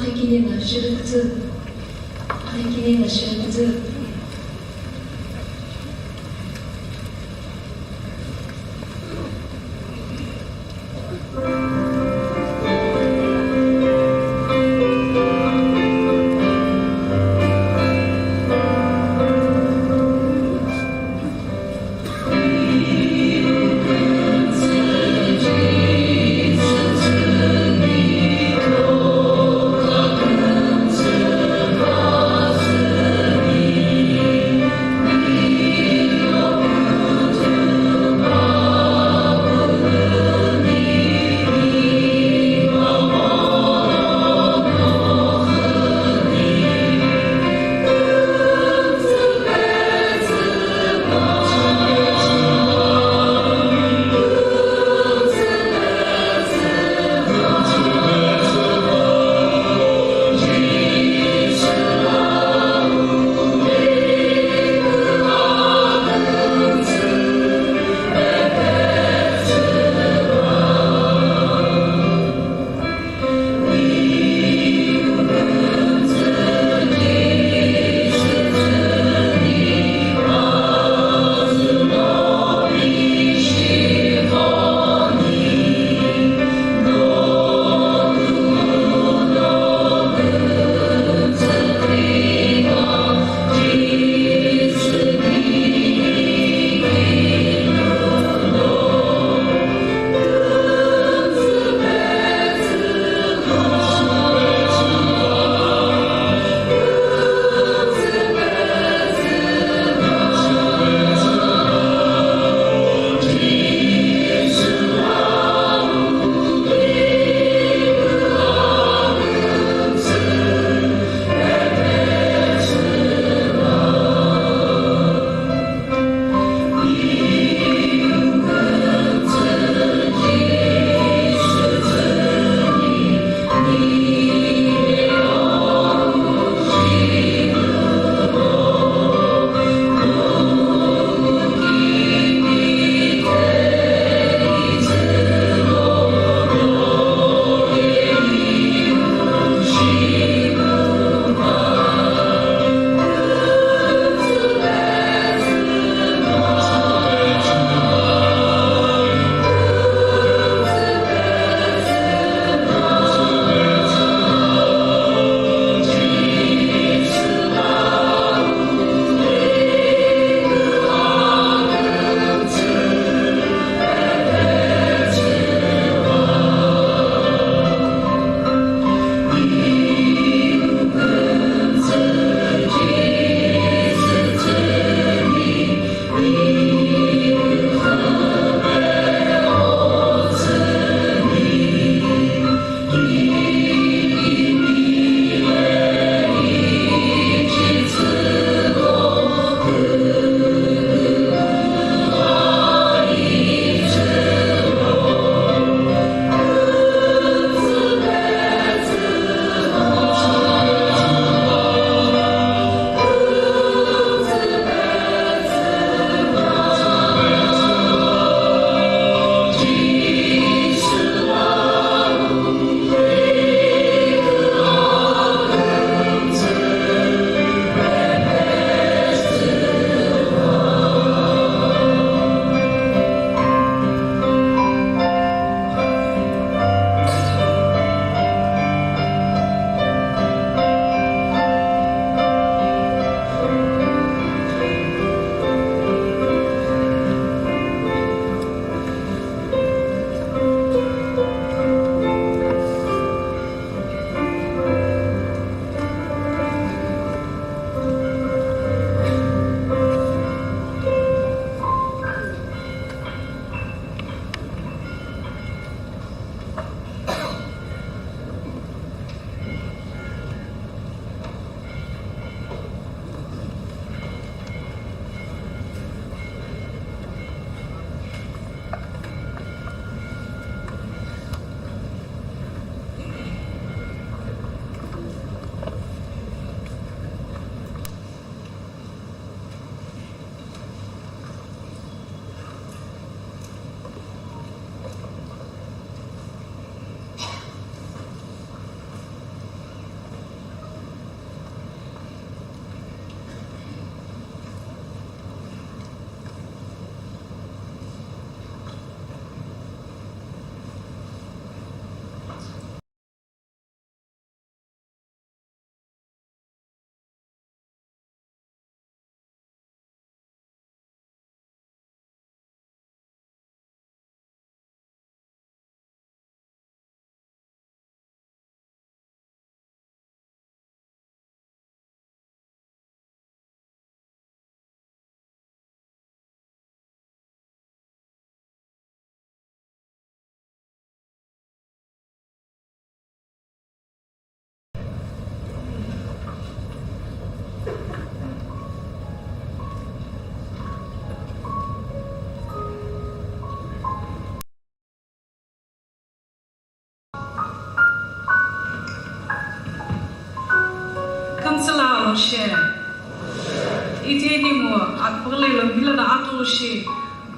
IKHIKULU HOHO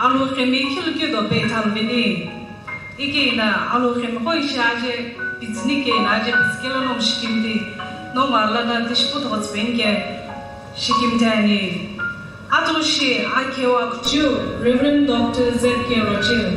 Alhou Qemi Alhou Qemi IKHIKULU Alhou Qemi Reverend Dr. Z.K. Roger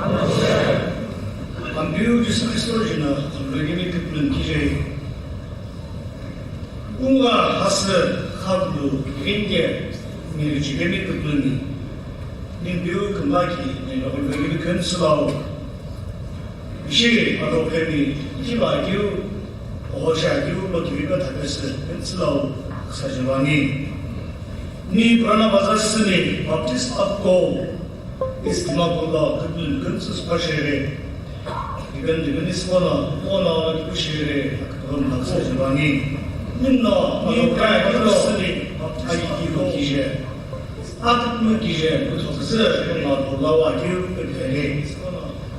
Alhou Qemi Alhou Qemi IKHIKULU Unga hası hablu renge milci Qemi IKHIKULU ni biu kembaki ni Alhou Qemi kensulau ishi Alhou Qemi IKHIKULU HOHO TüGHAKHANI KüPüGHü kensulau sajwani ni prana bazasini baptist apko istimabullah kıbül kınsus paşere İben iskona ona kuşere aktarım haksajvani minna nikai bazasini IKHIKULU kije akıtma kije kutoksı Allah vakil ödele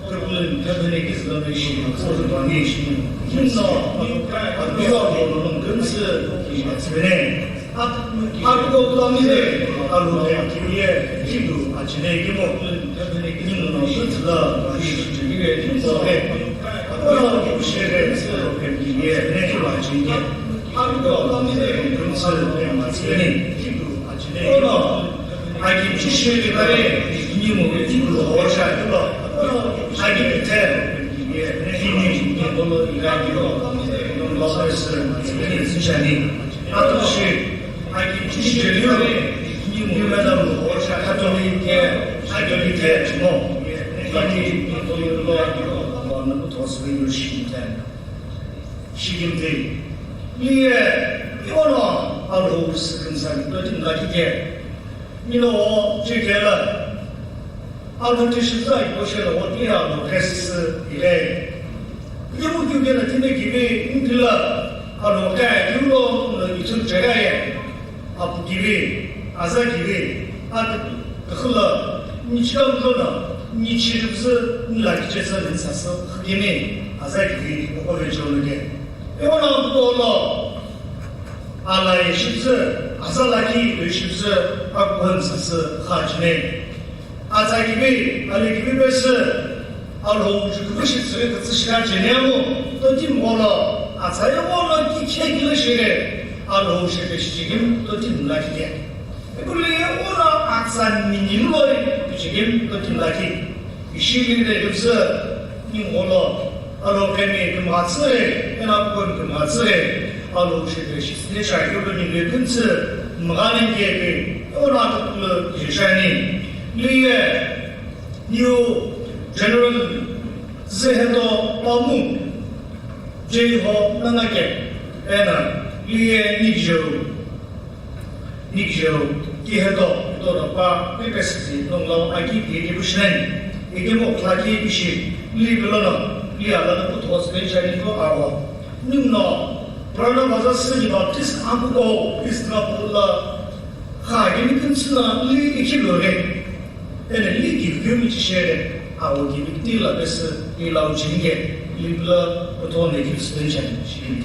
kıbülün kadını gizleme işi haksajvani minna nikai bazasini kınsı kije sene Aku kulamide Alhou Qemi IKHIKULU acine gimo gimo no şutla şiçige sobe ona kuşere Alhou Qemi ne acine aku kulamide kınsı emaseni acine gimo aki çişleri bare gimo IKHIKULU HOHO TüGHAKHANI te ne bunu ilagio Allah'a ısrar sıçani atışı Aki geliyor, nimeler Katolik'e, no, Aki bana bu tosbayı şimdi, niye ona Alhou sıkıntı ötümdeki de, yine o çekerler, Alhou dışında boşuna o bir Alhou kesisi ile, yıllık yönetimde gibi indiler, Alhou IKHIKULU bütün ceraya. Abu gibi, aza gibi, artık kıhla, niçin kıhla, niçirimizi nilakicesi insası, hıgini, aza gibi, o vecihonu de. Ona bu ola, ala yeşimsi, azalaki yeşimsi, akbın sası, hacine. Aza gibi, ali gibi besi, Alhou Qemi kıtsışlar cenemu, tutim ola, azaya ola ki kekili şire, Alhou şekeşçigim tutimlaki. Kuliye ona aksan minimloy biçigim tutimlaki. İşiginde hepsi nimolo Alhou Qemi kımatsıre, enapkun kımatsıre. Alhou şekeşçisine şarkılı nimletinsi mğanen gibi ona atıklı yaşani. Liye New General Zehedo Pamu Jaiho Nanake Ena Liye Nikjo Kihedo Dodapa PBSBAED Nonglau IKHIKULU Busnen Egemo Klaki Bishi Li Belono Li Alana Putos Benjaminko Awa Nimno Prana Bazasini Baptist Ampuko Istinapurla Qemi IKHIKULU Li IKHIKULU Ene Li IKHIKULU Michishare Awa Gibi Tila Besi Li Lau Jinge Li Bela Potone Kis Benjamin Shiri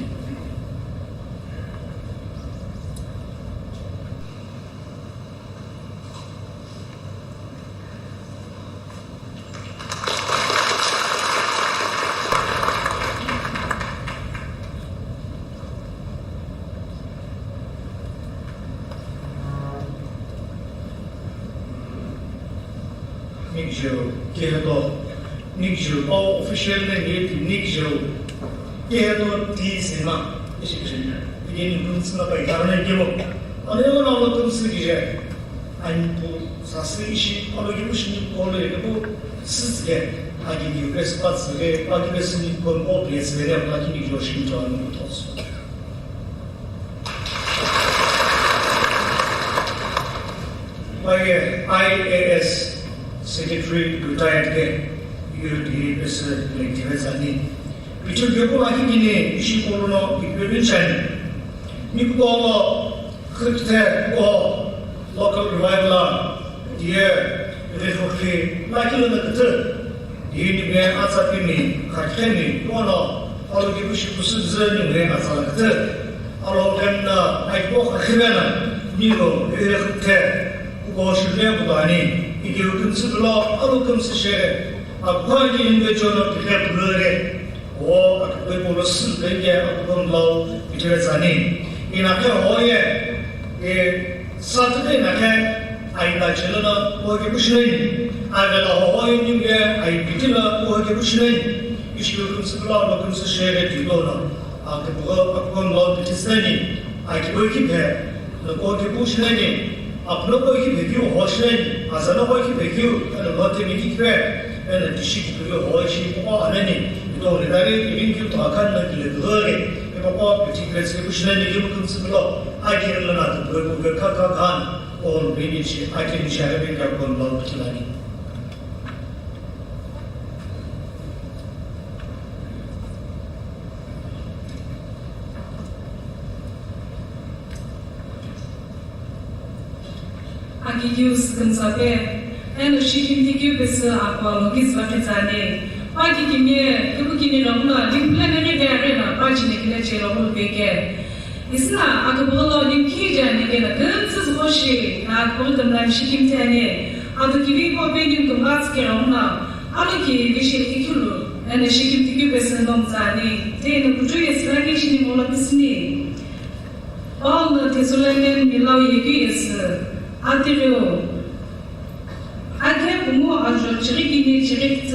Nikjo, all official name Nikjo. Kehedo T Sema. Beginning Kunsna by Garner Gibo. On everyone of the Kunsi, I'm to Sasishi, or Gibushi, or Lebo, Siske. I give you best parts of the Pagibesini, or place where I'm lucky to Washington. IAS Secretary retired again. PBSBAED lecture Bicho Gyopo Akigini Ishikolono Ikbebinchen Nikolo Kripte O Local Revival Dear Refoki Lakilana Katu Yinibe Atsapimi Kakemi Ono Ologibushi Kusuzani Asalakatu Alhou Qemi IKHIKULU Nilo Refoki Ugoshime Budani IKHIKULU Alhou Qemi Akwaji invejono PBSBAED o akbebo sibenge akbonlo itwezani Inaqhe Ayi Saturday nake ayda chelana o gebushnei ayda hoho inge ay bitila o gebushnei Bishop Sibla, Lokum Share Tigono, Akapon Lord Pitistani, IKHIKULU, the Kokibush Lady, Upload IKHIKULU Hoshlen, Azano IKHIKULU, and the Motimiki and the IKHIKULU Hoshi or Lenny, you don't really link you to TüGHAKHANI, Papa, particular Sibushlani, Lokum Sibla, I can learn how to go to Kakhan, or maybe I can share a big upon Lord Pitistani. Use Gonzague and she can take you with Aqualogis Vakazane. Why did you hear Kubukini Ramuna, Dimplanary Arena, Paginik Lecture Beke? It's not Akabolo, Dimkija, and again, Guns is Washi, Golden Line Shikim Tane, Other Kivipo Benin to Matske Ramuna, Alaki, IKHIKULU, and the Shikim Tikubes and Domzani, then the Pujuis Ragation in all of his name. All the Tesulanen below Yagis. Aterio, Ake Mo Ajo Chirikini Chirit,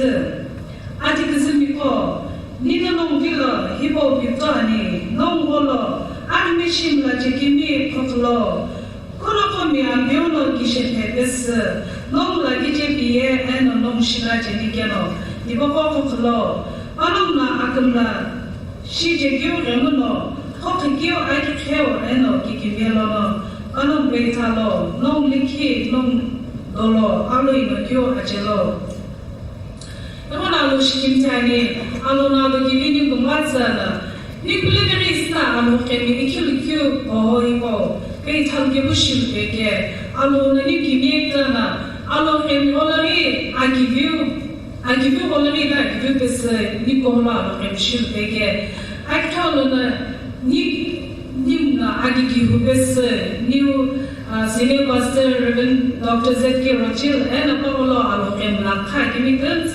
Atikazimipo, Nina non Villa, Hibo Pitani, non Wolo, Armishim la Chikimi Potlo, Korokomi Ambiono Gishet, non la Gijepie and non Shila Jenikano, Ibopo Potlo, Alumna Akamla, Shijekio Remuno, Hokikio Aikio and Kikimelo. Anong betalo, nong likhi, nong dolo, aloy no kyo achelo. Naman alo shikim tani, alo na alo giving yung kumatsana. Ni preliminary na alo Qemi IKHIKULU HOHO ipo, betalo gibushil beke, alo na ni kimiyek na, alo Qemi olari, I give you olari na, give you this ni kola alo Qemi shil beke. Actually na ni Nimna Agikihu Bes new Senior Pastor Reverend Dr. Z.K. Rochil and Apollo Alhou Qemi IKHIKULU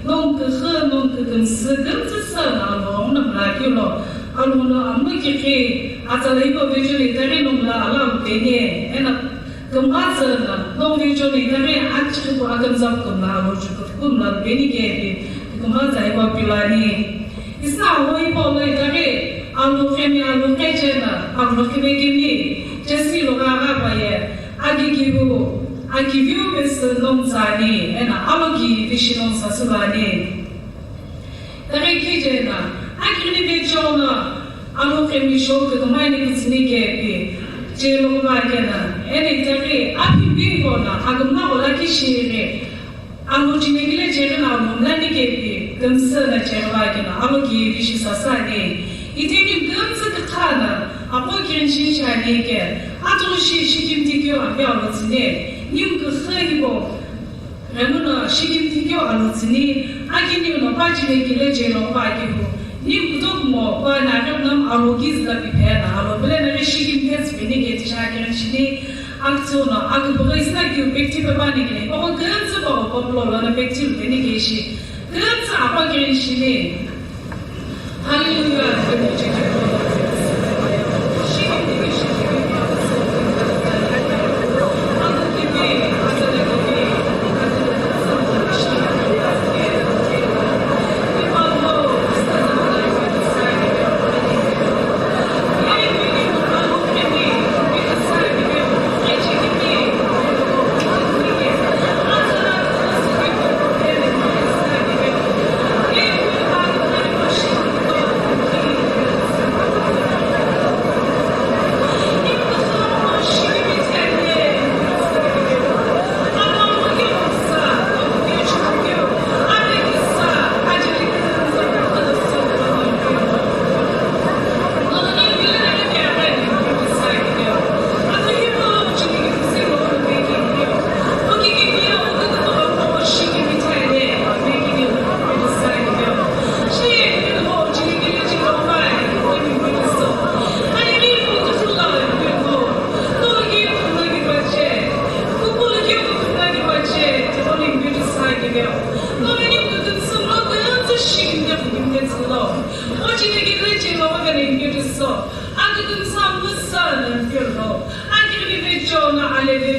HOHO non Son Alhou Namlakulo Alhou Amukiki Atalipo visually very numla alam Bene and Kumaza no visually very actually Agamzakuna Kumla Benigate Kumaza Pilani. It's now Hoipo Lay Alhou Qemi Alhou Qemi Jesse Logabaye, I give you Mr. Nomzani, and Alogi Vishinon Sasulani. The Rekijena, I can be Jonah, Alhou Qemi Shoka, the mining Snake, Jelo Wagana, and it's Api Bingona, Agama Lakishi, Alhou Qemi General, Lanike, Gunsana Cherwagana, Alogi Vishisasani. It ain't guns at the Kana. Apokin Shishaneke, Atushi Shikim Tikyo and Yalotine, Nimku Heribo, Ramuna Shikim Tikyo Alotine, Aginu no Pachiki Legeno Pagibu, Nimkumo, Panam Alogis la Pipena, Aloblenary Shikim Test Benigate Shagan Shini, Actona, Agabris like you, Victim Panically, or guns about Popolo and effective Benigation, guns are Pagan Shini. Hallelujah.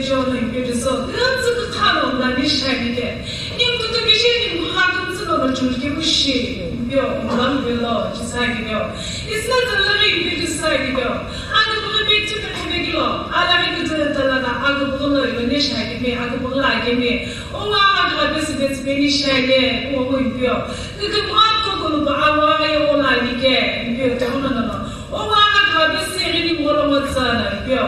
Jonah, beautiful. Guns of the tunnel, that is shaggy. You to the vision, who happens lo churki bushi bio ulam bilo chisai bio. It's not a living you decide bio. Aku boleh bicu terkini gilo. Ala itu terlada. Aku boleh Indonesia gini. Aku boleh lagi ni. Orang ada besi beni share orang bio. Kemudian tu kalau bawa yang orang ni ke bio jangan nana. Orang ada besi ini orang macam bio.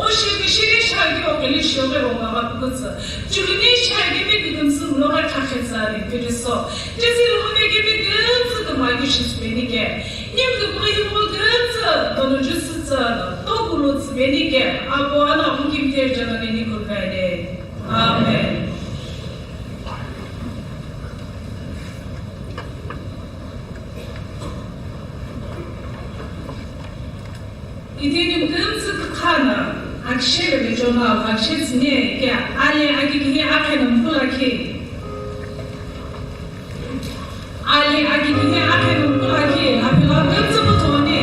Oshi bishini shagi okeli shoge romaga kutsa. Julini shagi bi gudumsu loga kakhetsari bidiso. Jesi loga bi gudumsu to magi shishbeni ke. Nim to magi gudumsu to no jusutsa to guluts beni ke. Abo ana umkim terjana ni kulbade. Amen. Idini gudumsu kana. Akshir le jona akshir sine kya ale IKHIKULU akhenu pulaki ale IKHIKULU akhenu pulaki apila gutsu butone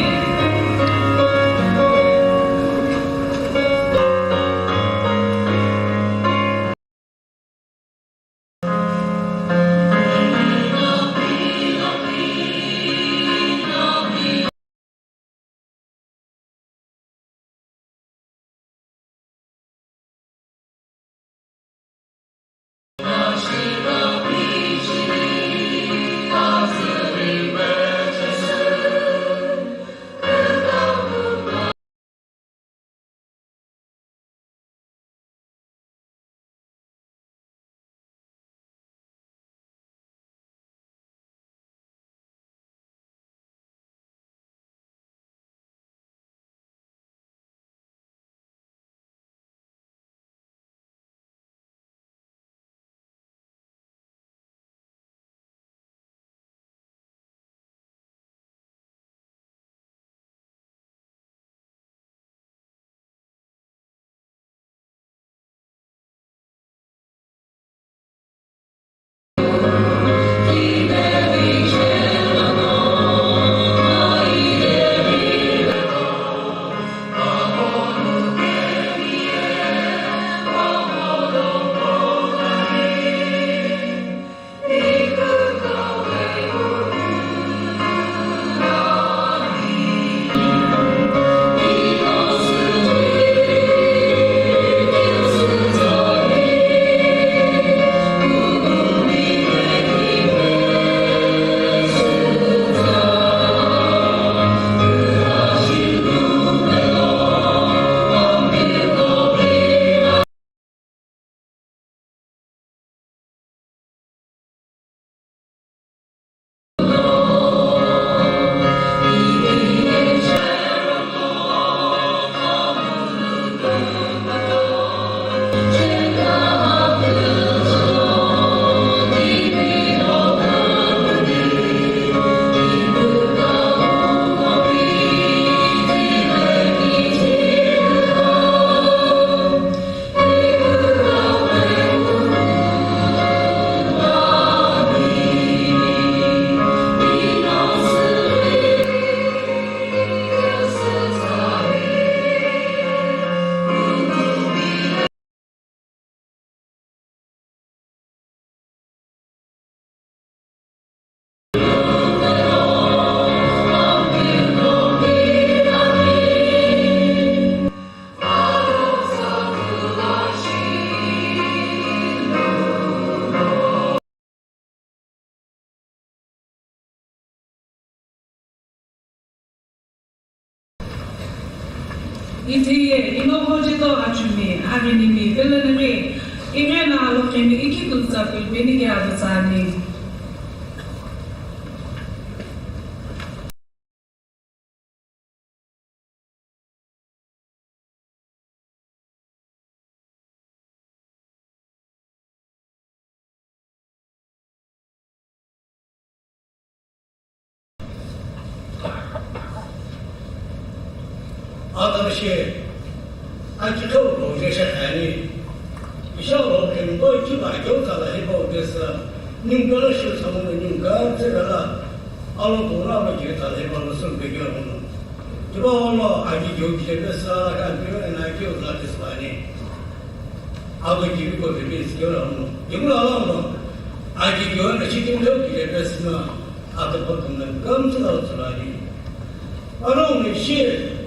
Itiye inohojito achumi harinimi belenemi ingena Alhou Qemi IKHIKULU Lusaqhi beni geldi. Adam şey, IKHIKULU HOHO TüGHAKHANI Alhou Qemi IKHIKULU HOHO TüGHAKHANI 아기 교환의 시점적 기대했으나 아까 보면 검증하더라니. 바로 시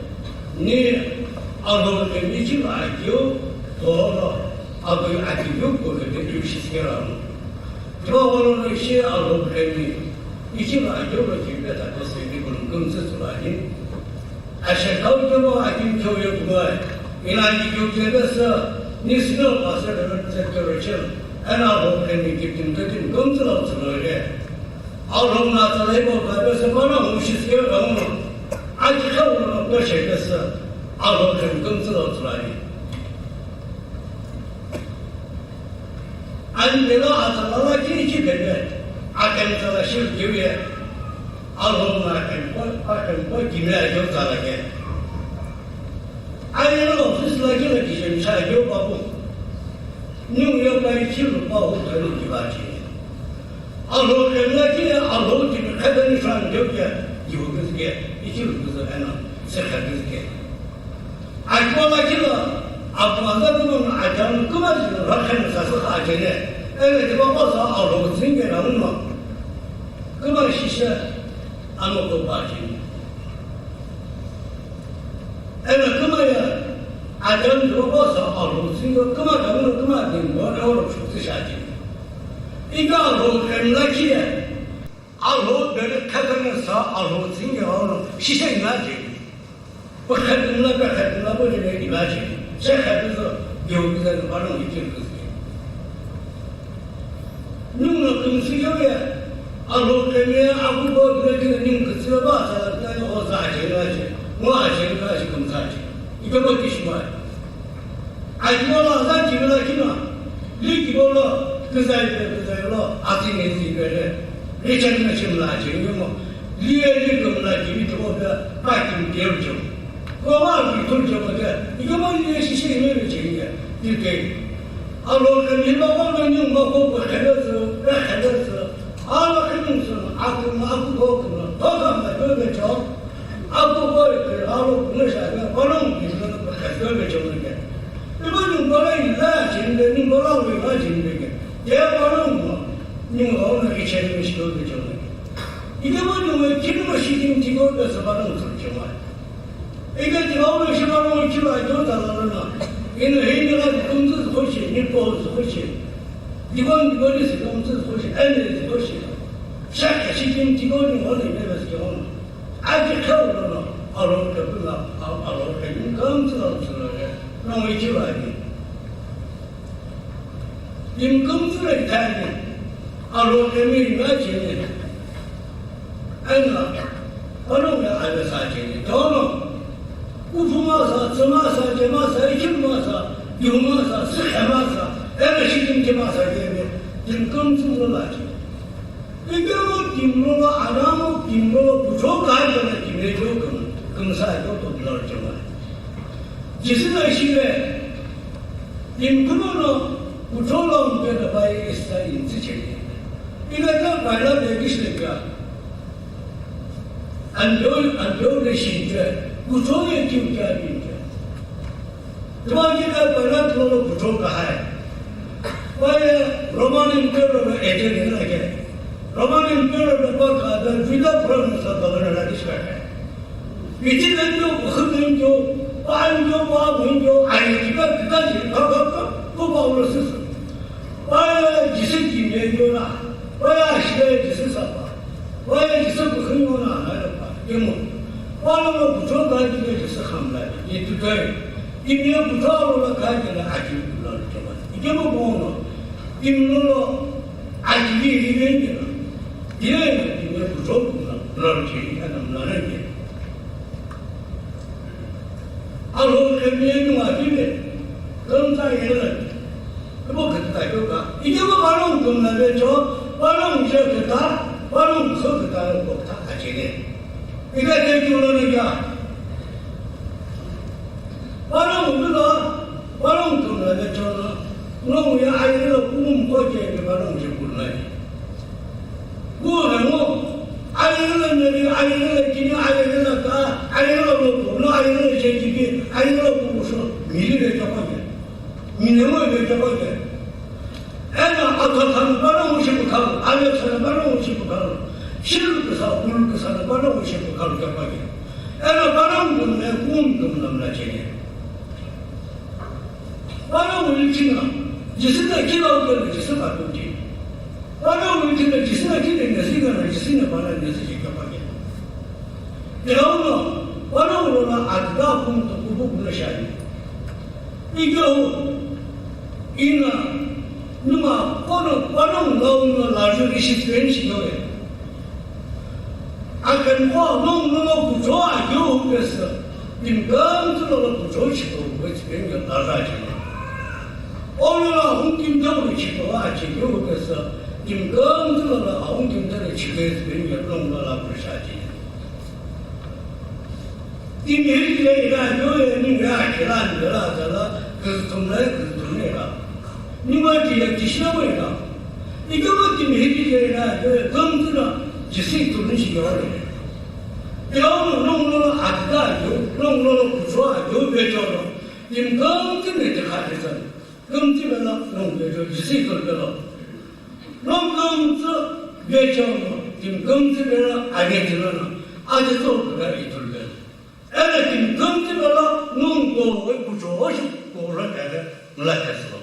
네 알고 계시지 마요. 더 아고 아기 요거를 유시스게라. 저거는 시 알고 계시 이지 마요로 기대다 됐으니 그런 검증하더라니. 아셔가지고 아기 교육과 이나기 교육에서 니스는 와서는 sector Alhou Qemi IKHIKULU HOHO Alhou 나타내고 가면서 거는 무시스게 너무 아직도 그것에서 Alhou Qemi IKHIKULU 안내가 아살라가 지지 되면 아까부터 실기에 Alhou 나타내고 김해가 잘하게 아이는 없으시라기는 기존 차이고 바보 뉴욕의 기후 보호를 기바지. Alhou Qemi Alhou TüGHAKHANI 산적에 이거게 이기루서 하나 세카게. 아이고라기라 아빠가는 아장 그만이 라칸 사서 하제네. 에레 바빠서 Alhou 생겨나는 거. 그만 시셔 아무것도 바지. 에레 그만이야. 아전 들어봐서 Alhou 생겨 그만하면 그만된 거 어렵 죽으셔야지. 이거 Alhou Qemi Alhou를 타면서 Alhou 생겨 시생이야지. 그렇게나 버리면 이마지. 제가서 여기서 바로 이렇게 그렇게. 누구는 금수교에 Alhou Qemi 아무도 그렇게 님 그서 봐서 나는 어서 아재가지. 뭐 아재가지 금사지. 이거 뭐 뜻이야? 아이고라 사지라 기나 리기보로 그 사이로 아직은 이거를 리천은 심라지 뭐 리엘리 금라 기비도가 빠진 게죠. 그만 돌져버려. 이거 뭐 이게 시시해면 되게 이렇게 Alhou Qemi 먹는 거 보고 해서 Alhou Qemi 아고 더 간다 그거죠. 아고 거를 Alhou 그러셔야 그런 기술은 그걸 저는 게 이거는 뭐라 일라 진행되는 거라고 왜 진행되게 대화는 뭐 님은 이체를 시도를 저는 이게 뭐냐면 기름을 시킨 지고에서 받은 거죠. 이게 지고를 시도하는 기로가 더 달라나 이는 회의가 금수 훨씬 일보서 훨씬 이건 이거에서 금수 훨씬 애들이 훨씬 시작해 시킨 지고는 어디 내면서 아직 처음으로 Alhou Qemi 검증을 너무 이기와니. 님 검증을 타니 Alhou Qemi 맞지니. 아니나 어느 안 사지니. 더는 우주마사, 저마사, 제마사, 이길마사, 유마사, 스해마사, 에르시kim 제마사 되면 님 검증을 하지. 이게 뭐 김로로 안 하면 김로로 부족하잖아. 김에 조금 금사에도 또 넣었지만 지수의 시에 임금으로 부족한 데가 바에 있어 인지체니 이거가 발라 되기 싫으니까 안좋은 시에 부족의 기운이 그만큼 발라들로 부족해. 왜 로마 임페러로 애정이 Roman Emperor got the Villa province of the Israel. Which is a new Hunjo, Panjo, I got the Papa system. Why is it in Yona? Why I share this is up? Why is it Hunona? One of the patrol guide to get a hamlet. It today. In your patrol of a guide in a Akihikulu. You give a bono. In Lolo, Akihikulu. 이게 부족구나. 그렇지. 하는 나는 Alhou Qemi 와지네. 검사에는 뭐 그때 이거가 이게 뭐 바로 금나베죠. 바로 저기다. 바로 그거다는 거다 같이네. 이게 대규모는 야. 바로 우리가 바로 금나베죠. 너무 아이를 꿈 거기에 바로 저구나. 뭐라고 아이를 아이를 가 아이를 놓고 아이를 제기기 아이를 보고서 미래를 잡아야 미래를 잡아야 애가 아토탄 바로 오시고 가고 알려서는 바로 오시고 가고 실을 사 불을 사는 바로 오시고 가고 잡아요. 애는 바로 놈네 꿈 놈나 제게. 바로 울지나 지스나 기도하고 지스나 도지. 바로 울지나 지스나 기도는 시간을 지스나 바라는 데서 잡아요. 여러분 바로 오나 아드가 꿈도 꾸고 그러셔야 이거 이나 누가 바로 나오는 나중에 시스템이시고요. 아까 뭐 너무 부족해요. 그래서 인간들로 부족해지고 그렇게 나가잖아요. 오늘은 홍김장으로 치고 아치고 그래서 인간들로 홍김장을 치고해서 너무 나가버리셔야지. 이미지가 요에니가 계란들하잖아. 그래서 동네가 누가 지시나버리나 이거만 이미지가 검들아 지식 두는 시간을 여러분 농로는 아드가요 농로는 부조아요 배조로 지금 검증에 가서 검증에서 농배조 지식을 배로 농검증 배조로 지금 검증에서 알게지는 아직도 그가 이틀 애들 지금 검증에서 농고의 부조시 고를 때를 몰랐겠어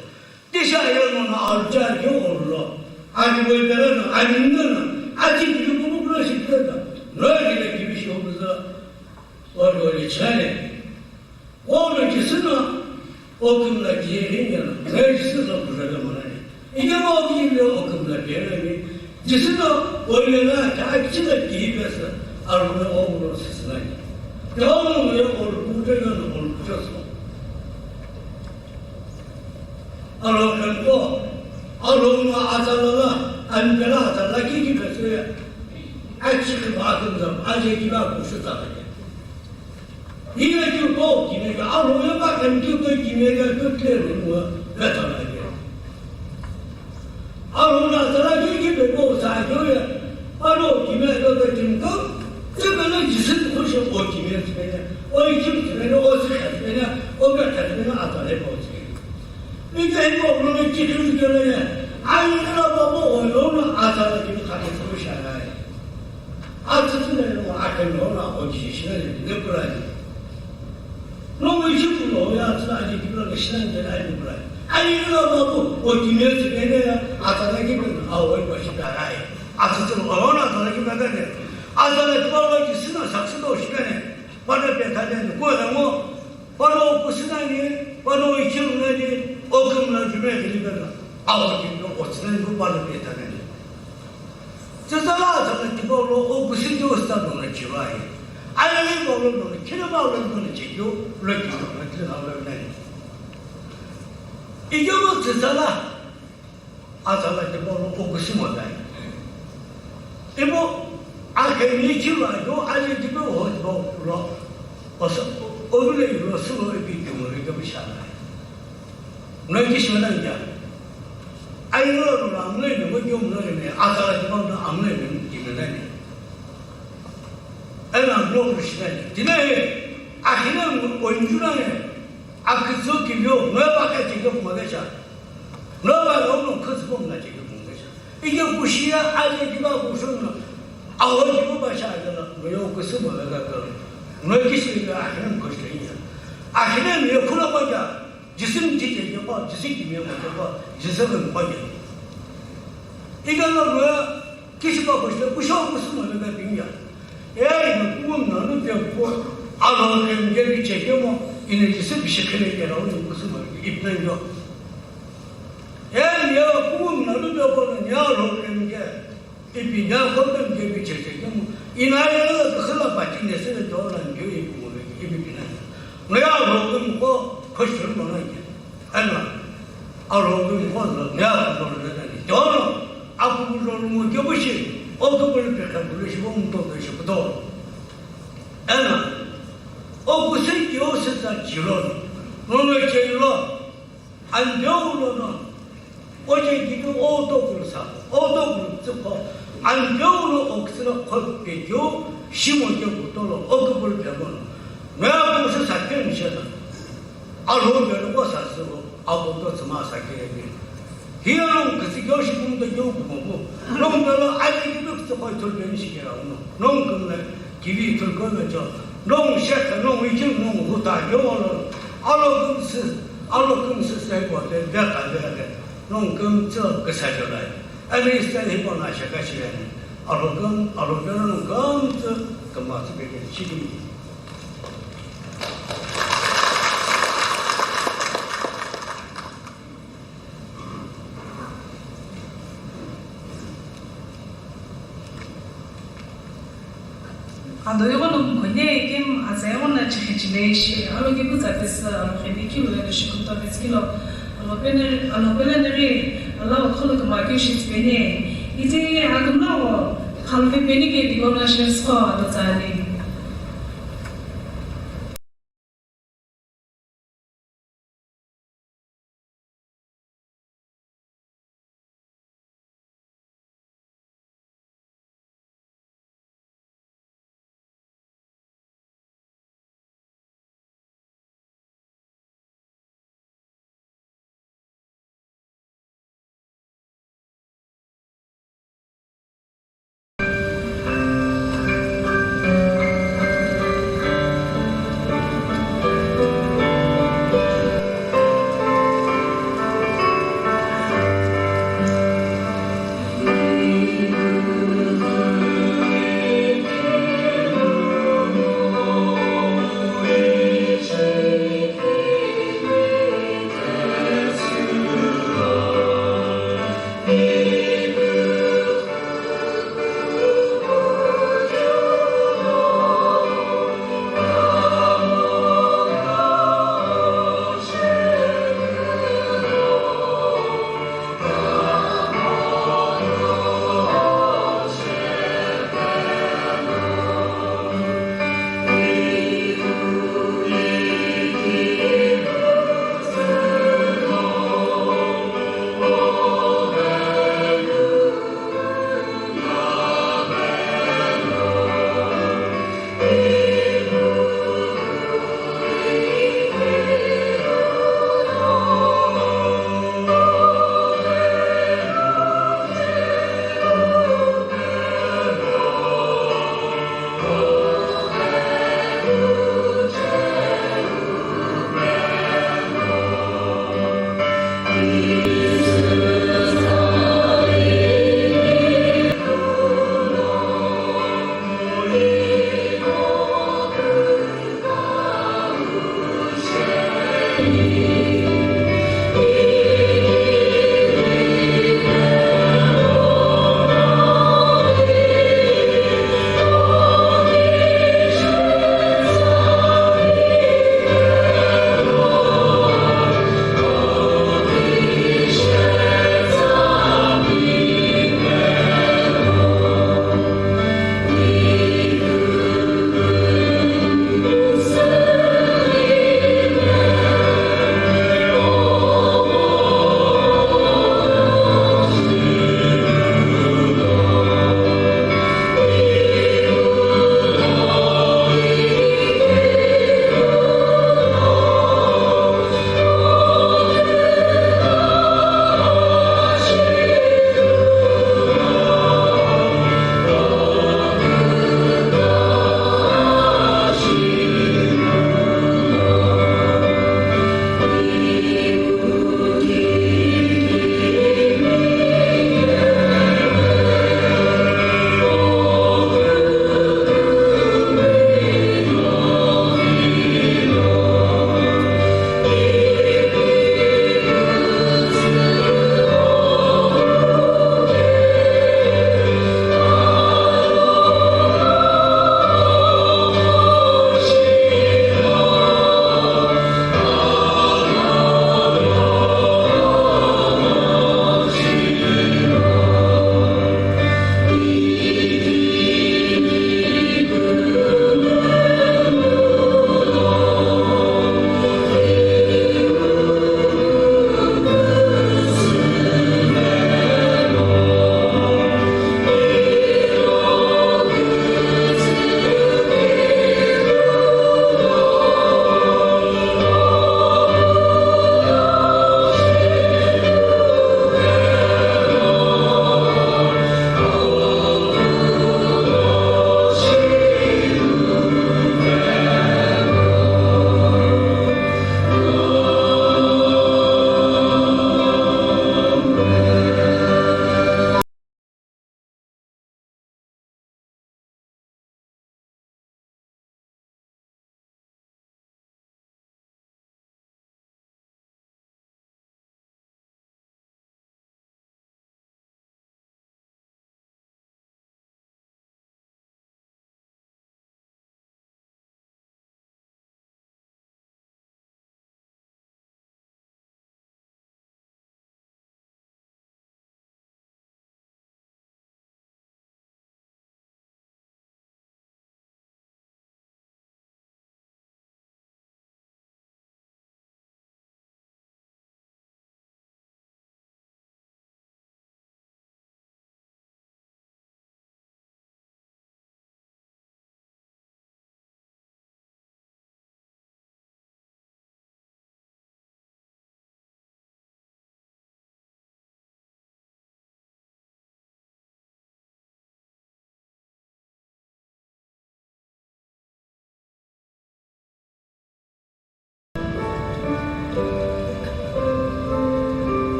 대샤여는 알자요 올라 아니 왜 때는 아니는 아직 이거 그러실 거다. 너희들의 기비시 오면서 얼굴이 차례. 오늘 기스나 오금나 기회는 내 기스나 부르려면 이게 뭐 기회 오금나 기회는 기스나 원래는 다 기스나 기회에서 알고는 오금으로 쓰스나니. 너는 왜 오늘 부르려는 오늘 부셨어? 알고는 아자라나 안배나 달라기 기별소야 아치를 받은 아재기가 무엇이다 이게 주고 기회가 알로에가 감기고 기회가 끝내는 거 나타나게 알로나 달라기 기별고 사교야 알로 기회가 같은 거 그거는 지슨 곳이 어디면 되냐 어디 좀 어디서 어디가 아다래 보지 이게 뭐 그러면 지금 전에 아이가 보고 어려운 아사라기를 가게 들으셔야 해. 아트스는 아까는 어디 시간을 늦어버려야지. 너무 쉽고 아트라지 기분을 시간을 알고 그래. 아이가 보고 어디 면에야 아사라기는 아올 것이다. 아트스는 어느 아사라기 받아내. 아사라기 보고 쓰나 삭스도 시간에 받아 뱉다는 거는 뭐 바로 그 시간이 바로 이 기분이 어금나 주면 되니까. 아버지도 어쩌는 거 말을 했다네. 저 사람은 기본으로 무슨 조사도 지와해. 아니 뭐는 키로마는 거는 지요. 그렇게 나오네. 이게 뭐 저사라. 아사가 기본으로 무슨 뭐다. 이거 아케니 지와요. 아니 지금 어디로 어서 어디로 서로 비교를 이거 비싸나. 너희 시간은 이제 아이로는 안 내는 거 용서는 아사라지만 안 내는 기능이 애는 너무 심해. 디네 아히는 원주라네. 아그저 기묘 너밖에 지금 못하셔. 너가 너무 커서 뭔가 지금 못하셔. 이게 무시야 아니기가 무슨 아버지고 마셔야 되나. 너 그서 뭐가 그 너기 싫으면 아히는 것이야. 아히는 왜 그런 거야. 지승 지지게 봐, 지승이면 봐, 지승은 뭐냐? 이거는 왜 기시가 보시면 무서운 것은 뭐가 되냐? 애는 꿈은 너는 배우고 알아보는 게 제게 뭐 이는 지승 비식하는 게 나오는 것은 뭐 입는 거. 애는 꿈은 너는 배우고는 알아보는 게 입이냐 거는 게 제게 뭐 이 나라는 흘러 빠진 데서는 돌아는 게 입고 입이나. 내가 알아보는 거 거시를 못하게. 아니면, 알아보면 뭐는 내가 놀라다니. 저는 앞으로 놀면 겨우시, 어금을 뺏어 불러시고, 또 그러시고도. 아니면, 무슨 교수다 지론, 오늘 제일로, 안 배우로는, 어제 기도 오독을 사, 오독을 쓰고, 안 배우로 억수로 걷게요, 심을 겨우도록 어금을 배우는, 내가 무슨 사건이 있어서, 알호면은 거 샀어. 아무도 스마사기에게 dia long kasi yo si pun to yo mo long to lo ai ki lu to ko to ben si ya no long kun le ki vi to ko me jo long sha ka long wi ju long hu ta yo lo alo kun se sai ko de da ka de long kun cho ka sa jo lai ai ni sai ni ko na sha ka shi ne alo kun long kun to ka ma ti be ke chi ni ando yo no konye kem azayo na chichileshi alo ke buza pesa khini kilo le shikunta beskilo alo pene re alo kholo kama ke shi pene ite agna wo khalfe pene ke digona shesko alo zani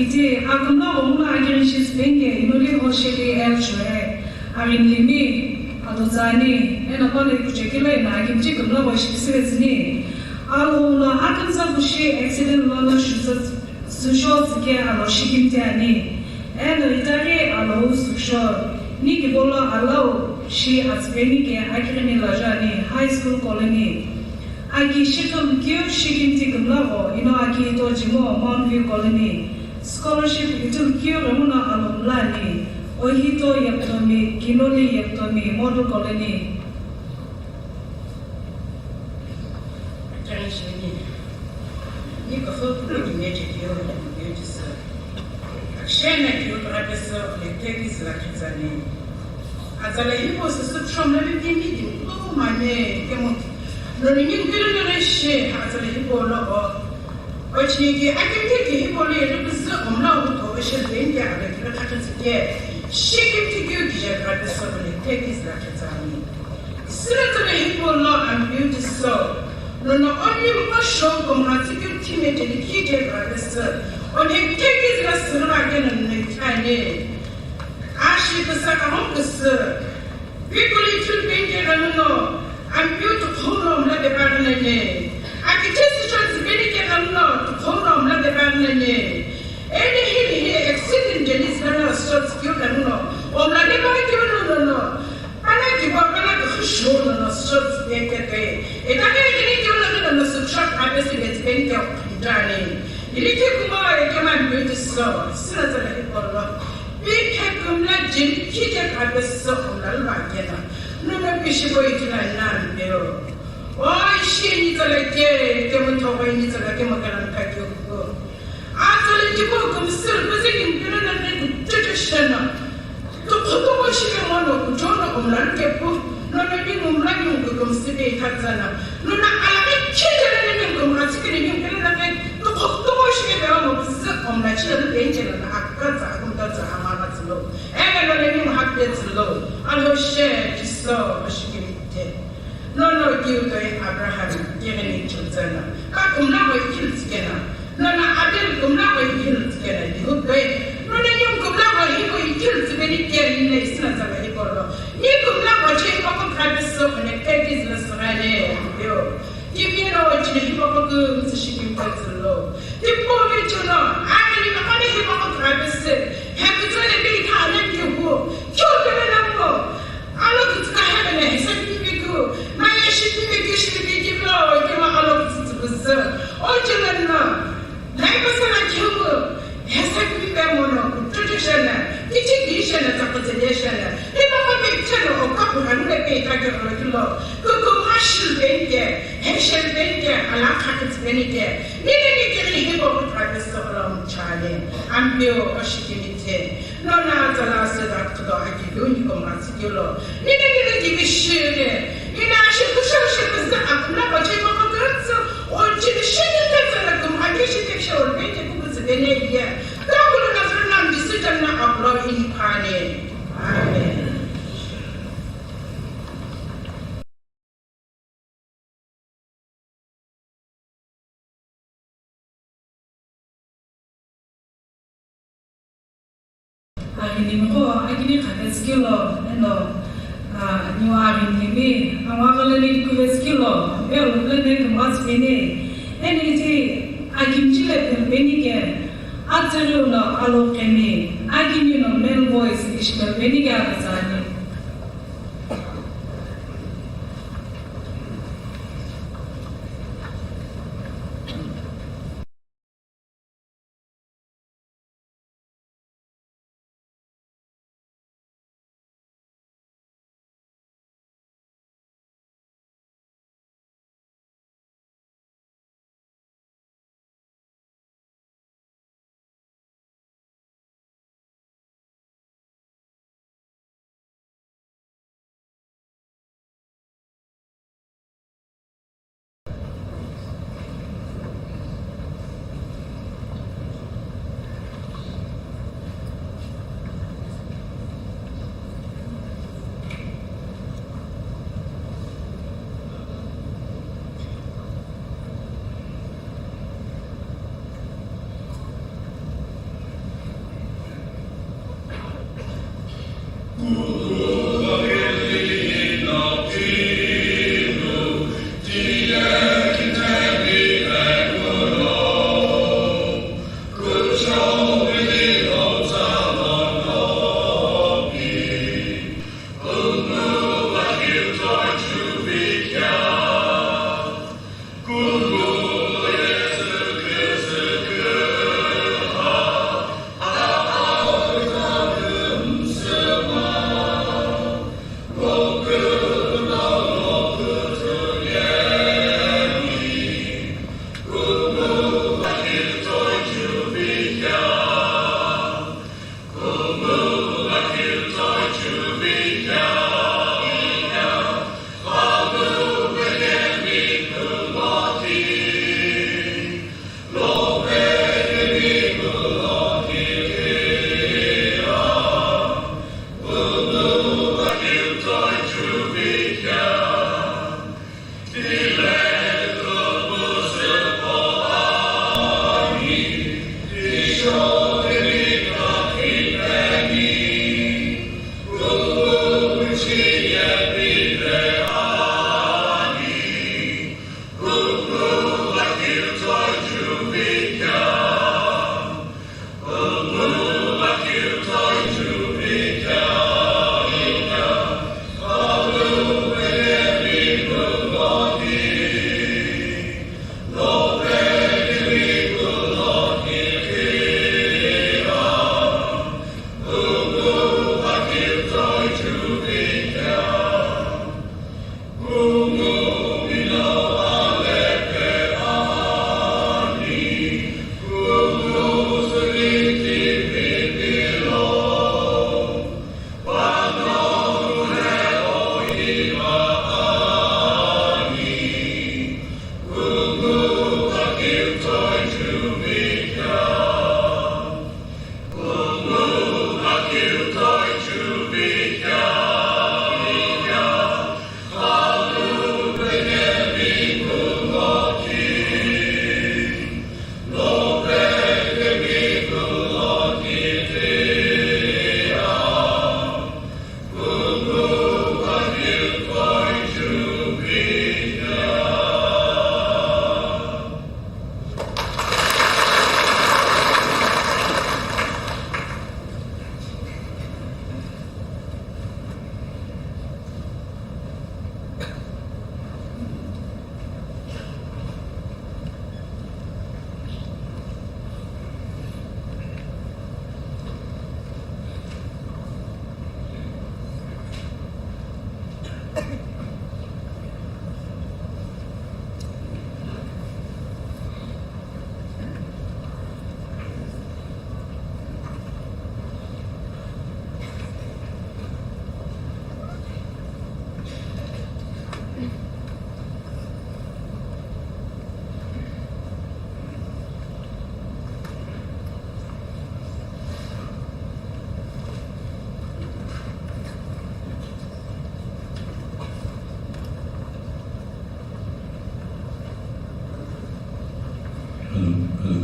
Iti akamna omla agirishis benge inoli hosheli elchwe arin limi adozani enapale kuchekile na agimchi kumla hoshisivezini Alhou la akamza bushi accident lala susho zike alo shikimtiani en ritari Alhou susho ni kibola Alhou shi asbeni ke akirani lajani high school colony Aki shikum kyo shikimti kumla ino aki to jimo Mount View colony Scholarship itu kyo ramuna alumlani ohito yaptomi kinoli yaptomi model colony Translini ni ko fo pro di meje kyo ni just akshena kyo professor le tekis la kizani azala hipo se shomla bi bindi lo mane kemo no ni ngilo no reshe azala hipo lo Ochiki akimtiki hipoli elibisi umlawu to eshebenge abekira kathatike shikimtiki kije professor tekis la katani Sinatole hipolo ambute so no only masho komratiki timete kije professor on tekis la sura again ne tane ashi kasaka honkasa Bikuli tulbenge no ambute kholo mla de barnene Akitesi transibeni ke kanno to kono mla de banane ene hili accident jenis na sorts kyo kanno o mla de ba kyo no ana ki ba kana ke khusho no sorts bekete eta ke ni kyo no subtract abesi betbeni ke dane ili ke kuma e ke man beauty so sira tala ke porlo bi ke kumla jin ki ke abesi so mla ba kena no bishi boy kila nan beo Why she needs a like it, come to away needs a like a magan pack you go. After the book of still visiting Pinana tradition. To put the washing one of Jonah of Lankepo, no maybe Mumlan who comes to be Tatsana. No, I like children and asking him to put the washing of my children angel and Akata, who does a Hamanas low. And I don't even have this low. I'll share this so much. No, you to Abraham, given each other. Kakumna way kills together. No, Adel Kumna way kills together. The good way. No, you Kumna way kills very care in the instance of a hipolo. You Kumna way change up a private soap and a peg is less rare. Give me no way to the hippo to shipping tax low. The poor rich or not, I mean, the money hippo private soap. Have to tell a big how let you go. Kill them and go. I look at heaven and say, my ship should be given low, you are allowed to preserve. Oh, children, like us and I kill has a good mono, tradition, education as a consideration. If I make channel or couple and let me take a regular, go Hashel Benke, Hashel Benke, and I can't spend it there. Neither him over private long Charlie, and Bill or Shikimite. No, now the last that could I give you particular. Neither give a share. Inaqhe Ayi is the Akuna or Jimmy Shitty, I wish you take your baby who is a Benedict. Double of the decision of law in Pane. Amen. Agini khateskilo eno new arin awagalani kuveskilo well lene mas bene eniti agimchile benige atseruno Alhou Qemi agini no male voice ishka benige azani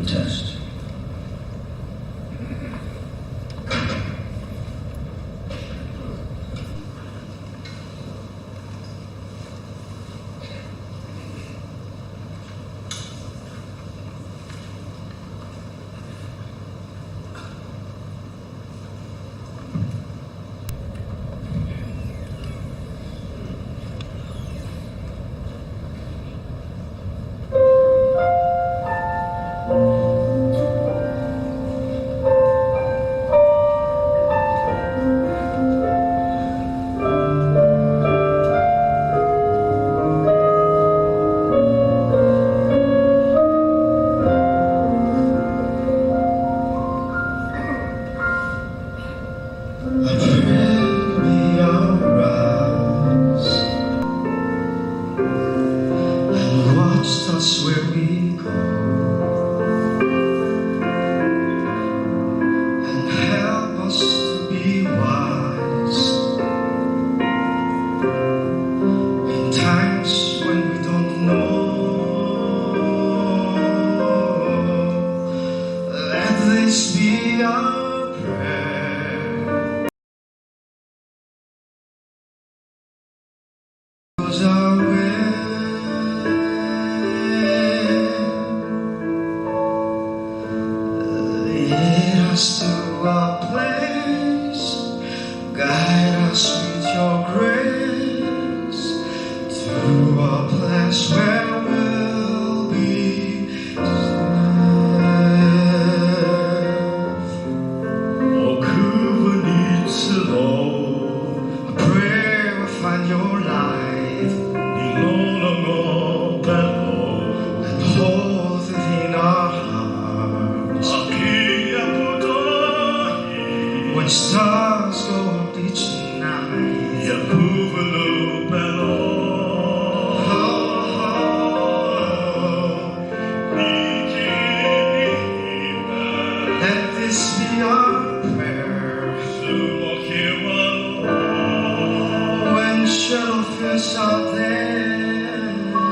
Test. Shellfish out there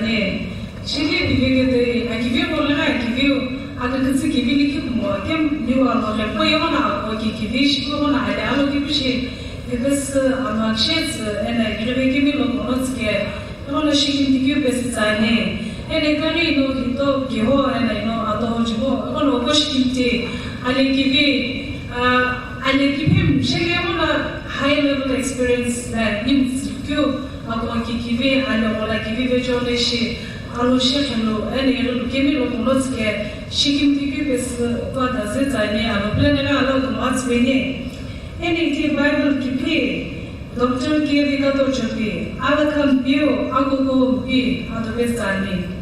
zane. Shili bibigete akivi bola akivi agakasi kivi liki mo kem niwa mo le poyona o kivi shikona ada alo kivi because amakshets ena girebe kimi lo monotske no shikim dikyu pesitsane ene kani no hito giho ena no ato jibo ono koshkimte ale kivi mshege high level experience that nims kyo ako kivi ale wala kivi vejole shi alo shekelo ene kimi lo monotske shikim dikyu pes to dazetsane alo planera alo matsvene Any Bible kipi, Doctor Kevika Tochapi, Alakam Bio, Agogo B, Adovestani.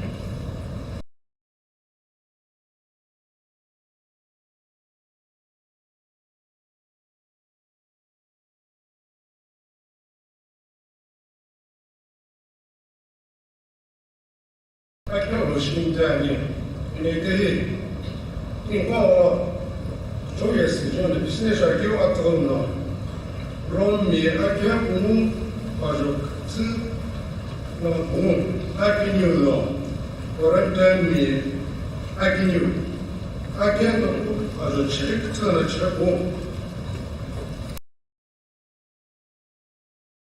I can't listen to any. In a day, in power. Yes, John, the business I give at home now. From me, I can't move as a no, I can you know. For a time, me, I can you. I can't move as a check to a check home.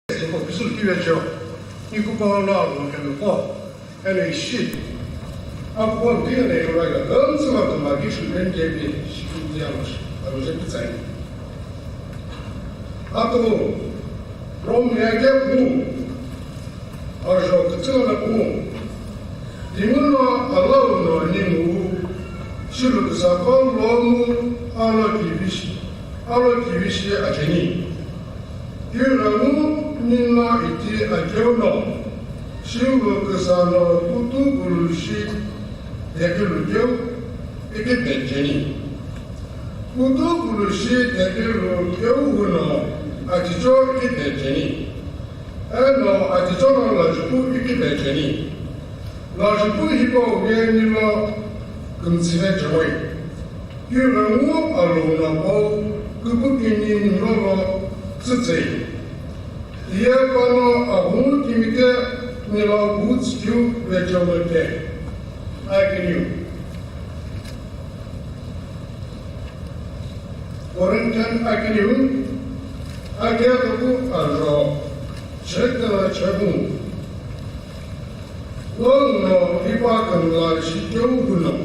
This will give a job. You could go along and fall, and a shit. I've got DNA like a gun, some of the magician and JP. I was at the time. After from the idea boom, or so the turn of boom. The moon alone or new should look as a call long, our division at any. You know, Nina, it is a journal. She will as a Putu sheet, the Guru, it is Jenny. Putu sheet, the Guru, at the joy, it is Jenny. And no, at the journal, it is Jenny. Large people, we are considered joy. You know, alone, Kupukini, Nova, Sitze. Here, Pano, Alhou Qemi IKHIKULU HOHO I can you. Quarantine, I can you. I get the book as check the chabun. No, people can like she don't know.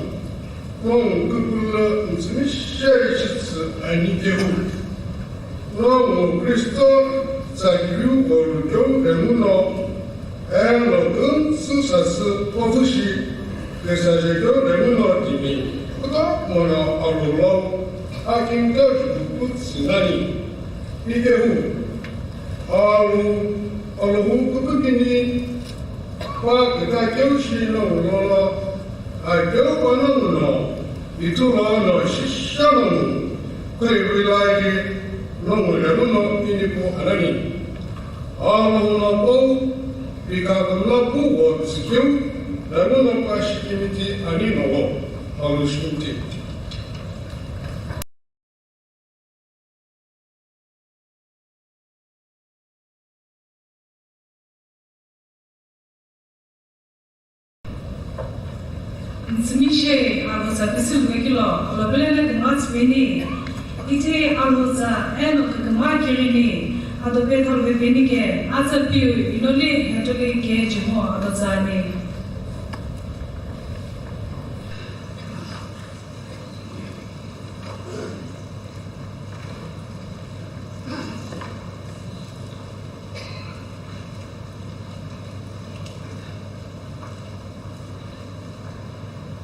No, people, it's mistakes, I need you. No, Christo, Zagiru, or Joe, and no, and no, Susas, Profushi, the Sajago, and no, Timmy. Without Mona, or I can go to put Sinani. IKHIKULU Alhou Qemi IKHIKULU I don't know. It's all no Shishano. Quay like no one ever know in the Qur'an. All no because the love who was killed, the one of Ashimiti and in a war. Alushimiti. Smishe aluza bisu gakilo alabele de matsveni ite aluza eno kamakirini adobe tholbe benike asapiu inole hatoge ke jimo aluzane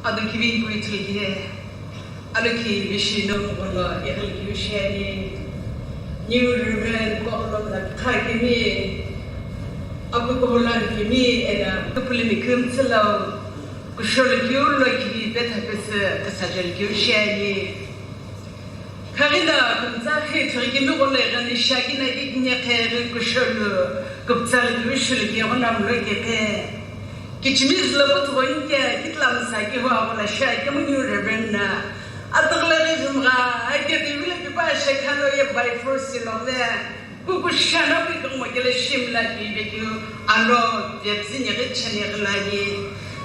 Adukivin kuitulge, aluki vishino kola, yaluki vishani, new river kola la Qemi, abu kola Qemi ena kupulimikum selo, kusholikiu loki beta besa sajalikiu vishani. Karina kumzahi turigimi kola gani shagina Inaqhe kusholu kupzalikiu visholikiu ona mloke. Kichimiz labut goinke kitlam saki ho wala shay kamunyu rebenna atagla rizumga ayke divile pipa shaykano ye by force lo de Kukushana wikumagele shimla bibiku alo yepsin yagit chanyaglani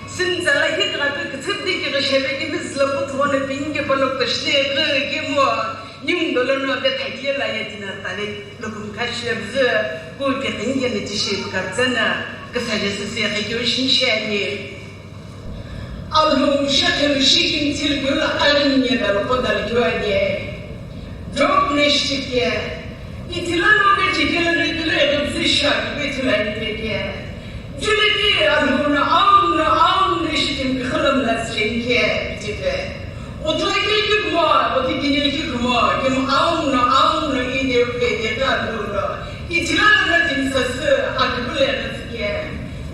sinza lagi grabe kutubdi ki gashebe ki bizla putwana binge balok tashne ki mo nyum dolano be thakle la yatina tale lokum kashebze ku ke tinge ne tishib kartsana kasaje sisi yakyo shinshani Alhou Qemi IKHIKULU HOHO TüGHAKHANI KüPüGHü İtilano becikleri gülerim zişak bitilenleriye. Cüledi ağını işitim kılımla zrenke bitife. Otlaki kükma, otikini kükma, kim ağını ide öpede kadrulu. İtilano timsası akbüle rızke.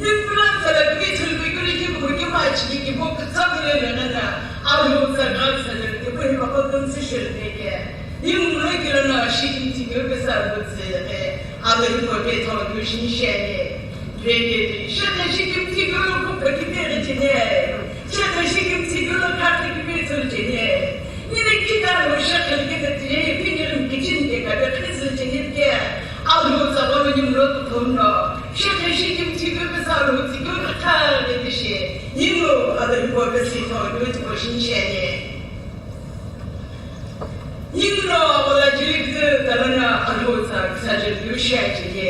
Nükbülen sana bitil begülü kükma kim açki ki bu kısa bilelerine. Alhou sakal sanır ki bu bakım sıçırdıke. Yung regular na shikin tigil besar butse agar ko be thol kushin shane rege shata shikin tigil ko pakite jene shata shikin tigil ka tigil tul jene ni kita lo shakal ke tje pinyerim kitchen de ka be khizl jene ke alhou sabab ni mrot thonno shata shikin tigil besar ho tigil ka de she yino agar ko be si thol kushin shane Yino wala jilikse talana alhou saje lusaqhi.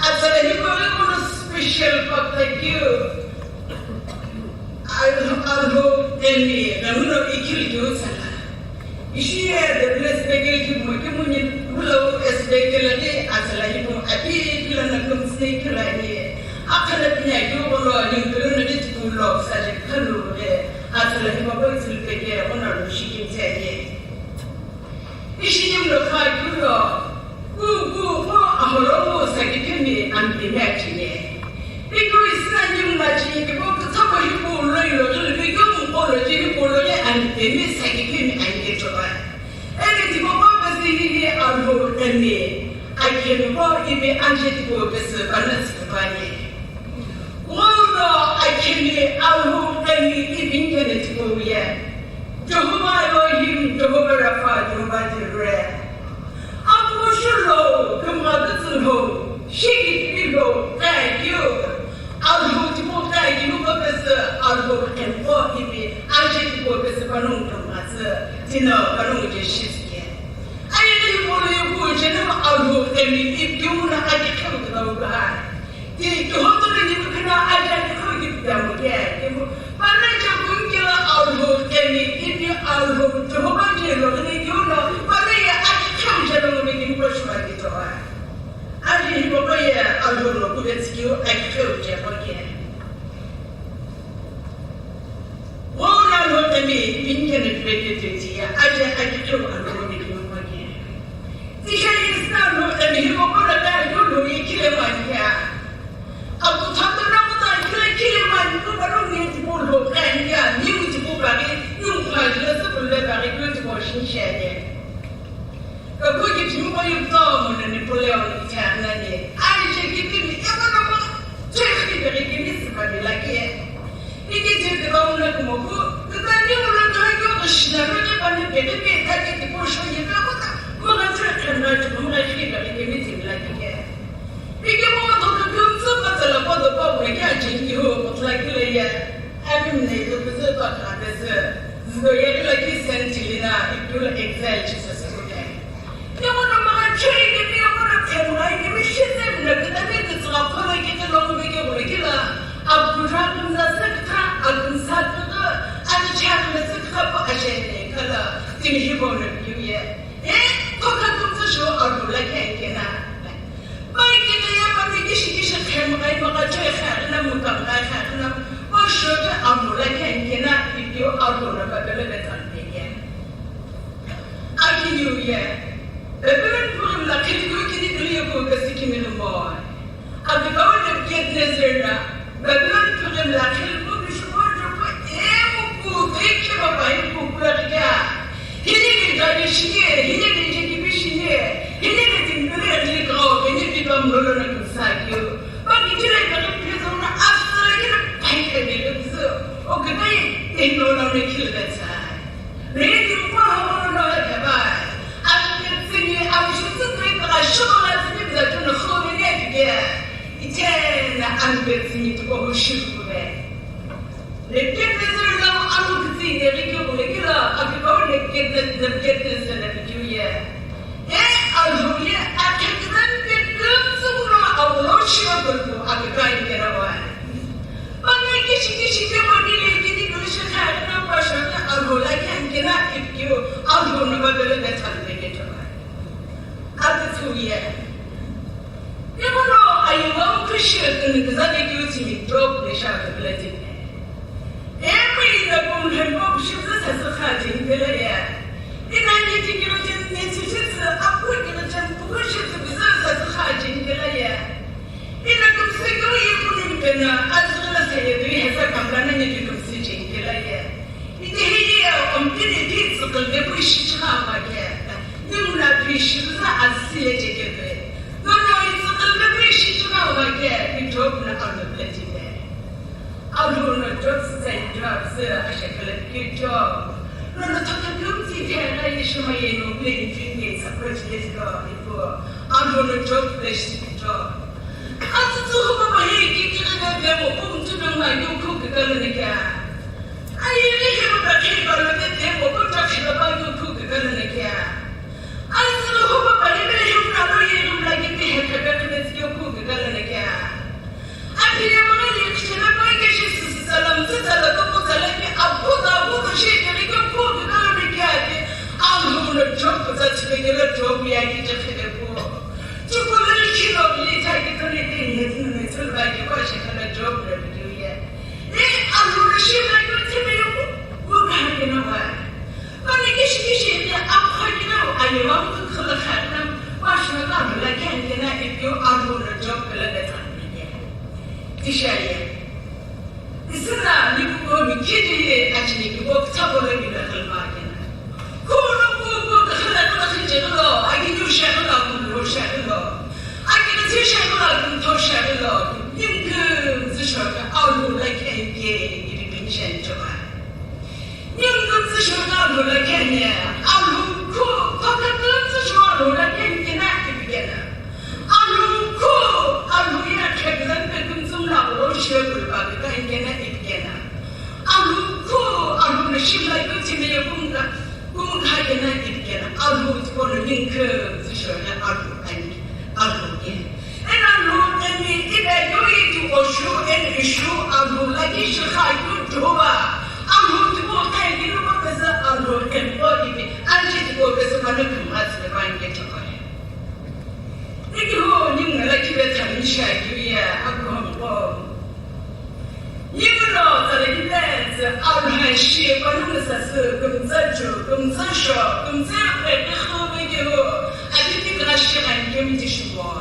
Asala hikole kono special thank you. Alhou Qemi IKHIKULU sala. Ishiye de blesbegel ki mukimunye bulo esbegelade asala hikum abi kilana kumsne kilani. Akala pinya yobolo yinguluna ditulo saje kalu de asala hikole silpege ona lushikin tanye. Ishim lo IKHIKULU ho amoromo sakikemi antimachine. Iko isanyum machi ke bok tabo hipo loilo tuli yum polo jibi polo le antimi sakikemi angechoba. Ene tipo baba zili Alhou Qemi IKHIKULU ibe anjeti ko besu banas bani. Wono IKHIKULU Alhou Qemi ibingene tipo ye. Jehovah Elohim, Jehovah Rapha, Jehovah Jireh. Abu Shulo, Kumadzulo, Shikilo, thank you. Alhou Tipo, thank you, Professor Alhou Qemi, Anjeti Professor Panung Kamasa, Tina Panung Jeshiske. I didn't want to go to Alhou Qemi if you want to come to the guy. Did you hold the you cannot identify them again? Alhou Qemi ini Alhou Jehovah Jireh ni Yuna Maria akan jalan begini bersama kita. Hari ini bapa Alhou lo kudet skill IKHIKULU Jehovah. Wong Alhou Qemi pinjam duit dia aja IKHIKULU Alhou ni Jehovah. Jika Alhou Qemi hidup pada dulu ikilemannya. Aku tak tahu ikileman itu baru ni Alhou Qemi ni bagi yung kaya sa pula bagi ko ito washing shade. Kapag ito mo yung tao na Napoleon itana ni, ay siya kitin, ewan naman, siya kitin sa lagi. Ikit ko na kumuko, kasi yung lang tayo kasi na rin pa na pwede tayo tipo siya yung mga siya na mga kitin lagi. Ikit mo ito na kumsa pa sa lapad o pa kaya siya lagi lagi. Amin na ito kasi kasi zoyari lagi sentilina itu excel cisa sesuatu. Yang mana makan ciri ini yang mana temai ini mesti nak kita ni tu apa lagi kita lalu begini boleh kita. Aku jangan nasakta, aku nasakta, aku jangan nasakta apa aja ni kalau tinggi boleh biuya. Kau kan tu show aku lagi kena. Mari kita yang mana kisah temai makan ciri kerana muka kerana Masyarakat amula kena video auto na bagala betannya. Akhirnya ya, beberapa film laki itu kini beliau pun kasih kami rumah. Abi kau nak kiat nezerna, beberapa film laki itu semua jumpa buku, ikut apa buku keluarga. Ini dari sini, ini dari jadi sini, ini dari tinggal di kau, ini di dalam lorong nak sakit. Bagi cerita kalau kita orang asal kita o kita ini orang mikir besar. Mereka pun orang orang hebat. Aku sini, aku sudah شغلة تبدأ تنخون نفقة إتانا أنبتني تقوه شغلة لكن نزل لو أنو كتير يغيكو لكلا أكبر لكي سنة بجوية الهوية أكدن بكم سمرا أولو شغلو أكبر كروان أنا كشي تقولي لي كذي كل شيء خارجنا باشنا الهولا كان كنا إبكيو الهو نبضل بتحلبي كتوان أتسويه يقولوا أيوة كشيء كنتزادي كيوتي دروب لشاف بلاتين أمي نقول هم بشوف سخاتي بلايا إن عندي كيوتي نتيجة أقول كيوتي بوشة بزاف سخاتي بلايا إنكم سكوا يكونوا كنا أزغل سيدي هسا كملنا نجيكم سجين بلايا إذا هي أمتني تيجي قلبي بوش شخامة كذا نمنا بيش بزاف أسيلة كذا نروح يسقلنا بيش شخامة كذا بيجوبنا على بلاتين أولونا جوب سيجاب سير أشكال كيجوب لنا تكلم تيجي يشوف ينو بين فيني سبرت لسه يبغى أولونا جوب ليش كيجوب أتوه بابا هيك كذا دمو تدوم ما يوكو كذا أي ليه بابا كذا بلده دمو كذا بابا يوكو كذا أتوه بابا ليه يوكو يوم لقي بيه كذا يوكو كذا أبي ما يكشف ما يكشف سلام تسلا تقول أبوه شيء كذا يوكو كذا أولونا جوب تسلا كذا جوب يعني كذا تقول لي كيلو اللي تاجي تقولي تيجي تلباي كويس كنا جوب لبدوية أولونا شيء ما يقول تبي وكهنا واحد أنا كيش إني أبغى أيوة تدخل خدنا واشنا قام لكن كنا إبيو أولونا جوب لنا تانية تشاية السنة نقول كذي أجنبي وقتها بينا تلباينا كونوا دخلنا جلو أكيد شغلة كله شغلة أكيد شغلة كله شغلة يمكن تشغل أولو لكن يبين شيء جوا يمكن تشغل أولو لكن أولو فقط تشغل لكن كنا تبينا أولو يأكل بكم ثم أولو شغل بعد كنا تبينا أولو نشيل لكم تبيكم كم كاينا تبينا أولو تقول لينك تشغل أولو أني أنا أولو أني إذا يريد أشو أن أشو أولو لكن شخايو جوا أولو تقول كاينا ما بس أولو كن بودي أنت تقول بس ما نكمل هذا ما ينجح إنه نيم لكن بتمشي أقوم يقولوا ترى أروح شيء بنو نساسو كم زجو كم زشوا كم زعفر بخو بيجو أبي تغشي عن كم تشوا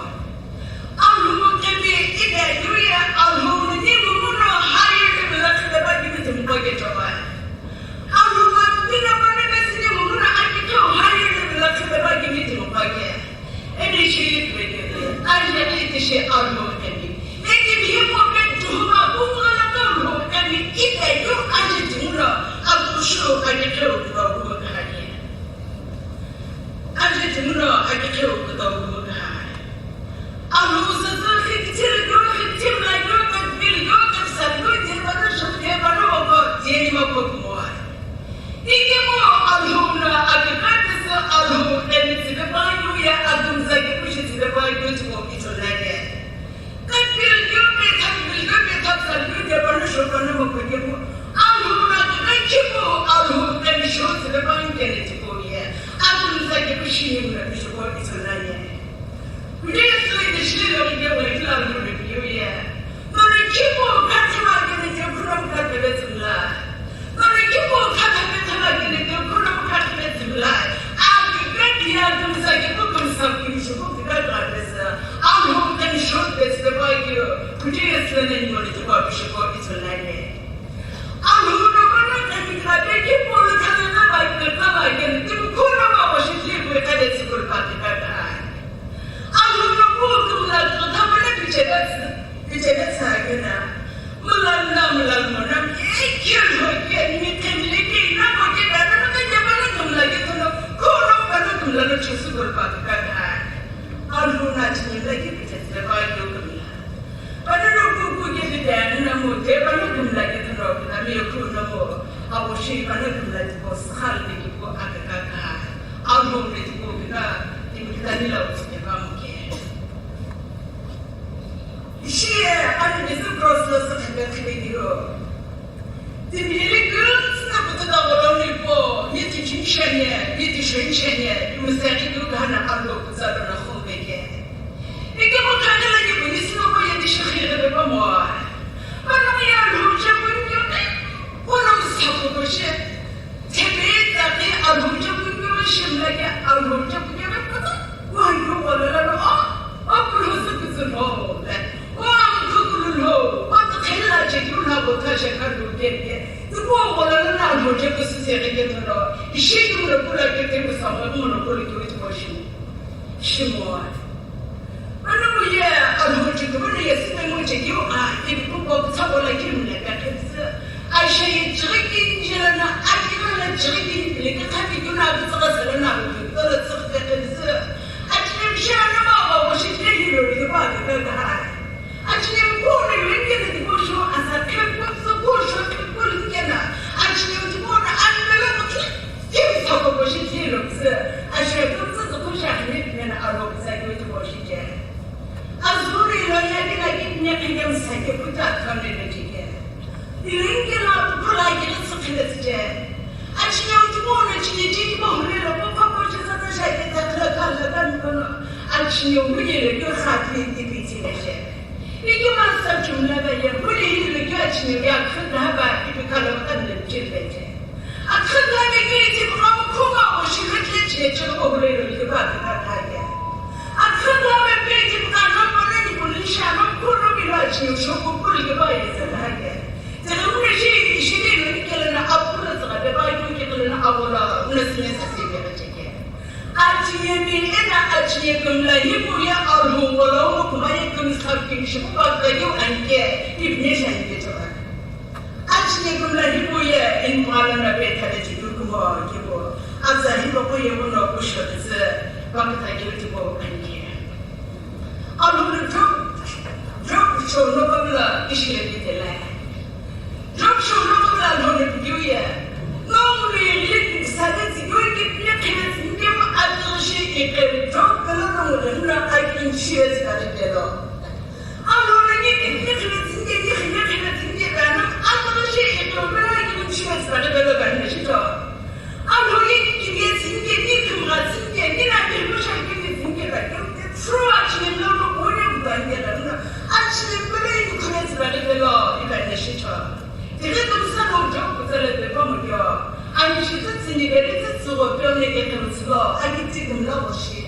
ألهو كمي إذا يويا ألهو نديم منو حير بلاد لبادي مثل بقى جوال ألهو بنا بنا بس نديم منو أكيدو حير بلاد لبادي مثل بقى أنا شيء بيجو أنا تشي ألهو كمي إذا بيهمو بتوما بوما إذا يو أجدنا أبوشو أجدوا كذاوكهاني أجدنا أجدوا كذاوكهاني أروسا كتير لا يو تبيل يو تفسد يو تبغى تشوف كيفانو بقى زيني ما بقومه إذا مو ألهونا أجدنا ألهو إن تبغى يا أدم زكي مش تبغى يو تبغى يتولى كتير يو تفسد يو تبغى نشوف أنا بقوله ألهو نكيبو ألهو نشوف تبغى ينتهي تقوليه أدم زكي مش تبغى يتولى Yesu inishile wengine kila mtu ndio None kipo katima kile kuna mkate betula. None kipo katima kile kuna mkate betula. Akigeti ya kumsaki kumsafiri shuko kidala pesa. Alhum kan shot betula bayo. Kujia sana ni wale kwa shuko itulane. Alhum no bana katika kipo kana bayo kama kile kuna mama shikli kwa kale sikul patikana. Bicara sagana, mulan mana, ikhlas hokian mitin lagi, nama kita nama kita mana tum lagi tu, kono mana tum lalu cuci berpakaian. Boshe Panabula was hardly to go at the Kaka. Alhou let go with her, the Danila was the Bamke. She and the process of the video. The really girls up to the only poor, yet teaching Shania, yet teaching Shania, you must have to do Hana Alhou Zadana home again. You give a kind of like you, it's no way to share the Bamoa. But we are who jumping your name. One of the Sakobush, take it that they are who jumping your ship like Alhou jumping your why you want to learn up close to the hole. One could know what the hell I check you have a touch I can't get here. The more will learn Alhou just to say again. She would have put a get with some monopoly to it washing. She more. I know, yeah, Alhou Qemi you are if you go to trouble like him like that. I say drinking, Jelena, I can't drinking, like a happy you know, the Selena, the Sir. I can't share no more what she's taking you about the high. I can't go and get the bush as I can't put the bush of the bull together. I can't go and the give talk about she looks. I shall go to the bush and I look exactly to what she can. As good as I get nothing else, I can put that on the again. You ain't get out to pull like it's a kid's dead. I should know tomorrow, she did more little papa, just as I said that the and she knew really your heart in the beating again. If you must have to never yet, really, you catch me, I couldn't have a typical of children. I couldn't have a creative from Kuma, or she would let you over little about that again. I couldn't have a creative Shaman couldn't be like you, so good goodbye is a haggard. The only she didn't kill an apple, the Bible kill an hour, listeners as you get it again. Actually, actually, like you, Alhou will my comes having ship about the you and care if nation get over. Actually, like you, in Malana better that you do more, you go. As I hear a you will not push up the bucket I give to go and care. Alhou Drop show no babla ishile bitela. Drop show no babla no ne biuya. No really sadati go get me kines ndim adrishi ke drop kala no na I can share that delo. Alo ne ni kines ndim bana adrishi ke no na can share that delo bana shito. Alo ni kines ndim kumra ndim ni na ke mo shaki ndim ba. True actually no actually, believe you create the law in the shito. The little son of job with the bomb of and she sits in the very so building law. I can see them love shit.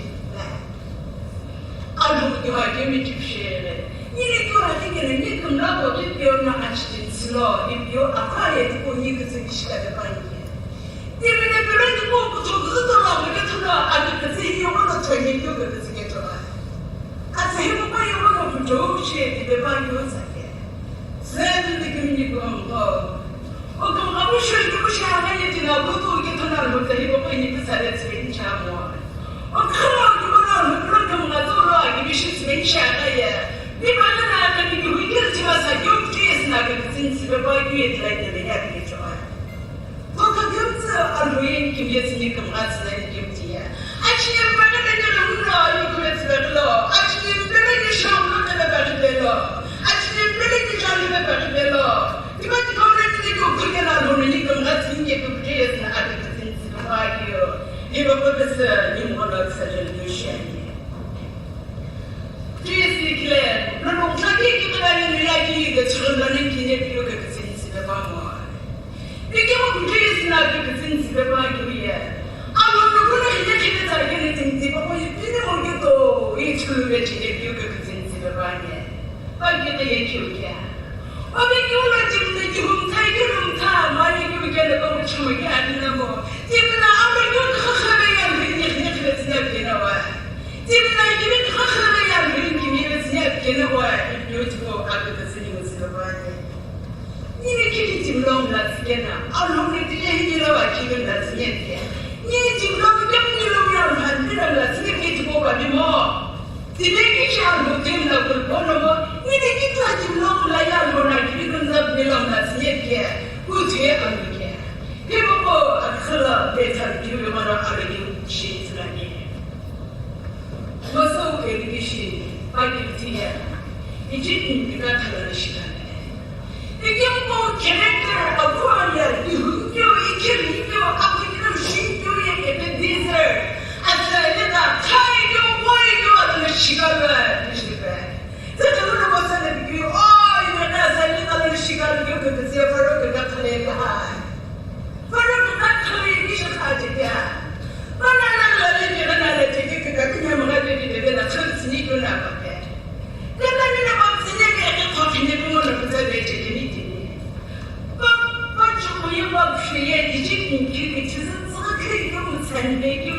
Alhou Qemi IKHIKULU. You need to have taken a nickel love if you're not actually slow, if you're a quiet or you can see the bank. Even if you're ready to go to the law, we get to know, I can see you want to train you to get to us. As a human being, you want to do shit in the Bible again. Seven the community go home. Oh, I wish you wish I had it in a good to get to know what the people need to say it's been charming. Oh, come on, you know, come on, I give you shit to make sure I hear. People are not going to be guilty as a young case, not since the Bible is like the happy joy. Look at you, Alhou Qemi IKHIKULU HOHO. Actually, I'm better than you know, you could have the law. Actually, I'm better than you show not about the law. Actually, I'm better than you show about the law. You might go into the cook and Alhou Qemi IKHIKULU and other things to provide you. You will put this in one of such a solution. Please declare, no, I can't give any like the children in the look at the things in the Bama. You give up please not to the things in the Bible here. I want to go to the anything, but you didn't want to go into the things in the Bible. But get the HQ. I mean, you let him make you take a long time. I think you get a go to my cat no more. Even now, I'm going to have a snap in a way. Even I give it a snap in a way. Beautiful after the city was in the Bible. You keep it long, that's again. How long did you know I keep it that's yet? You to go to the and let's get it to go by the more. The baby child will give up with one of them. You didn't get to long like I would like to become the belong that's yet here. Who's here on the care? Tiya. Ijin juga kalau siapa. Ikan mau karakter apa ya? Dihujur, ikan itu apa itu sihju yang itu desert. Asalnya tak kaya boy itu adalah siapa? Tetapi kalau masalah itu, oh ini asalnya kalau siapa itu kita baru kita kelihatan. Baru kita kelihatan sahaja dia. Mana ada jadi kita punya mengajar di dalam kerja ni tu nak apa? Kita ni nak apa sini kita kopi ni pun nak kita baca jadi ni. Baca punya bab saya dijik mungkin kita sesuatu itu macam ni.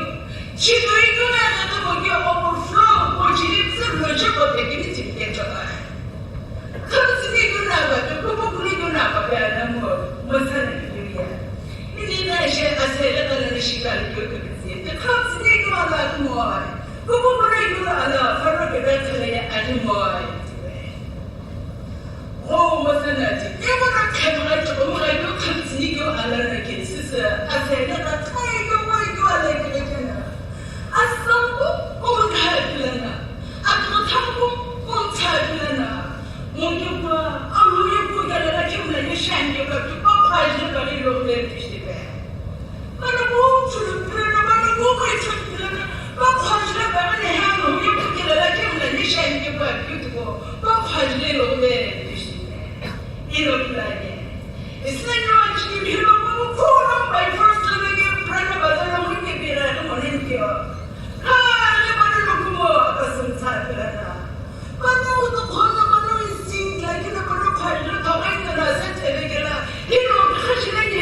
Cuma itu nak tu bagi overflow, jadi sebenarnya bab ini tidak cukup. Kalau sini tu nak apa? Kalau boleh tu nak apa? Nama masalah itu ya. Ini nak saya asal kalau nak sikal itu. Kalau sini tu ada semua. Kalau boleh tu ada, kalau kita kelihatan ada semua. Oh, masalah itu. Yang mana kamera tu, orang itu kalau sini tu ada lagi. Sisa asal ada kaya tu, orang itu ada lagi. Asal tu, orang kaya pelana. Atau tahu, orang kaya pelana. Mungkin apa? Alhou yang punya lelaki mulai sendiri berarti apa aja kali lomba itu. Mana boleh pelana, mana boleh pelana. Apa aja bagaimana Alhou yang punya lelaki mulai sendiri berarti itu apa aja lomba itu. Ini pelana. Istilahnya macam ni bila kamu kurang by first lagi pelana badan mungkin bila kamu dia. Kalau mana lupa kesensa pelana. Mana untuk mana mana insting lagi nak mana kaya tahu itu rasa terkena. Ini orang kasih lagi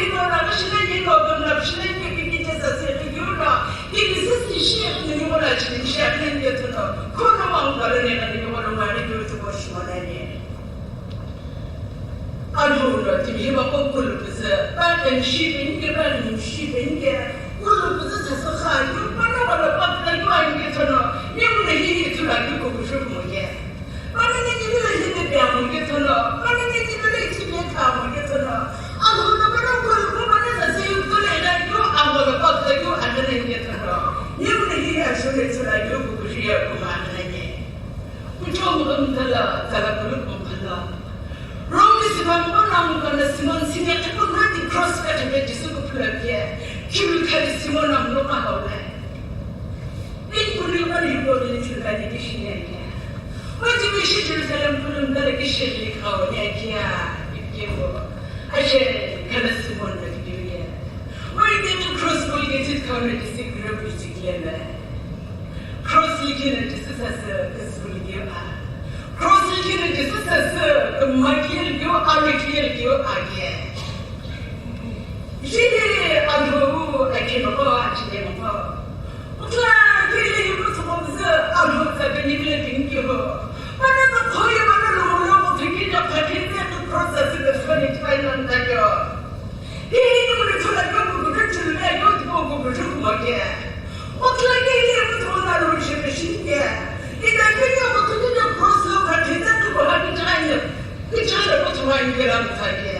kita sesuatu juga. Ini sesuatu yang mana jadi siapa yang dia tu nak. Kau nak kalau ni nanti orang mana dia tu bos mana ni. Alhou tu ni bapak kulu besar. Badan shipping ke badan shipping ke. Kulu besar sesuatu itu mana mana pakai tuan dia tu nak. Yang mana ini tu lagi kau besar mungkin. Mana ni kita lagi dia mungkin tu nak. Mana ni kita lagi dia kamu kita nak. Alhou tu mana kulu mana sesuatu tu lagi tu awal pakai tu ada ni kita nak. Yang mana ini asal itu lagi kau besar mana ni. Macam orang kalau kulu kau Rome sebab orang kalau Simon sini aku nanti cross kat baju suku pelapia. Kiri kali Simon orang lupa awalnya. Ini pun orang hidup di cerita di sini ya. Wajib mesti Jerusalem pun ada kisah di awalnya kia. Ibu, asyik kalau Simon lagi dia. Wajib tu cross boleh jadi kau nanti segera berjaya. Cross lagi nanti sesuatu kesulitan dia. Cross lagi nanti sesuatu makin dia arikir dia aja. Jadi Alhou Qemi IKHIKULU HOHO. Udah kiri ibu semua besar Alhou sampai ni bila tinggi ho. Mana tu kaya mana lolo tinggi dah pakai tu proses itu sebenarnya final saja. Ini mana tu lagi aku dah cerita aku tu aku bersyukur macam. Udah kiri ibu semua lalu siapa. Ida kini aku tu dah proses pakai tu bahagian jalan. Bicara apa yang dalam saja.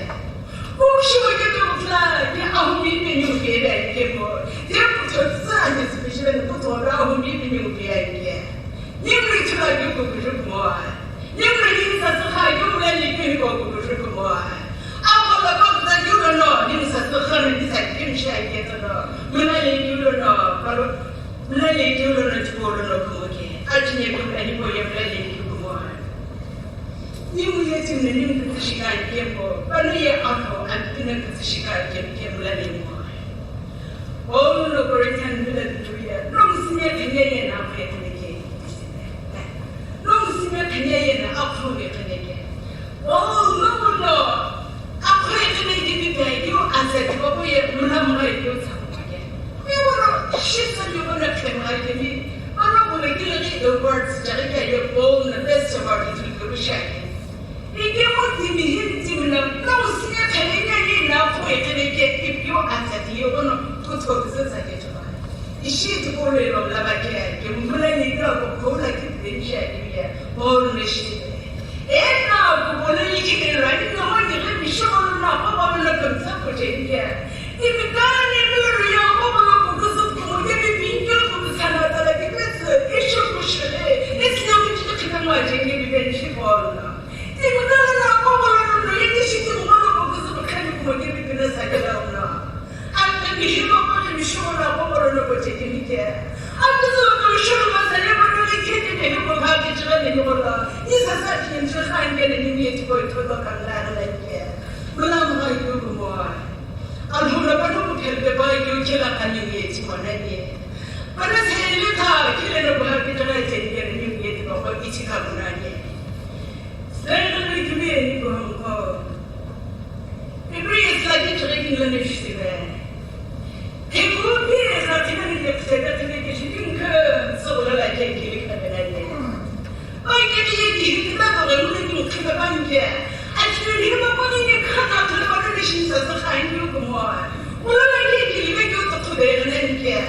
Bukan begitu lah. Dia Alhou ini nyuruh dia kemo. Dia betul saja spesial betul Alhou ini nyuruh dia. Yang itu lagi aku bersyukur. Yang ini satu hari aku lagi aku bersyukur. Apa lepas tadi udah no. Ini satu hari ini saya kini saya gitu no. Melalui udah no. Kalau melalui udah no cukup udah no kemudian. Akhirnya aku lagi boleh melalui. Ni ya cuma ni kita sikai kemo, kalau ya Alhou, kita kita sikai kemo lagi mo. Oh, lo korban bila tu ya, lo mestinya kenya ya nak kena ke, lo mestinya kenya ya nak Alhou ya kena ke. Oh, lo, apa yang kena kita itu asal apa ya mula itu sama je. Ni orang sisa juga nak kena ini, orang boleh kira ni awards jadi kayak all the best award itu berusia. Ini mungkin dimana, nampaknya kayaknya ini nak kena itu asal dia orang kutu saja cuma. Isi itu boleh lo lagi ya, mulai ni dah kau lagi berusia dia, baru mesti. Nak boleh ikut lagi, nama dia bisa orang nak apa nak kerja kerja dia. Ini kan ni dulu yang apa nak kerja kemudian pinjam tu sana lagi betul. Isu macam ni, Islam kita kena macam ni. mihima kwa mishora kwa no kwa teknike akazo to shuru masale kwa no kete ne ko bhagi chale ne bola isa sa tin je khange ne ni yeti ko to kala la ke bula ma yu ko mo alhou la ba no khelbe ba yu chela khani yeti ko ne ne bana sele tha kile no bhagi chale teknike ne ni yeti ko ichi ka buna ne sele ne kime ni ko is like drinking the nifty there. It would be as I can say that to make it incur so that I can give it a minute. I can eat the level of little to the bank here. I should hear my money cut out the conditions as the kind you come on. Well, I can't give it to the end here.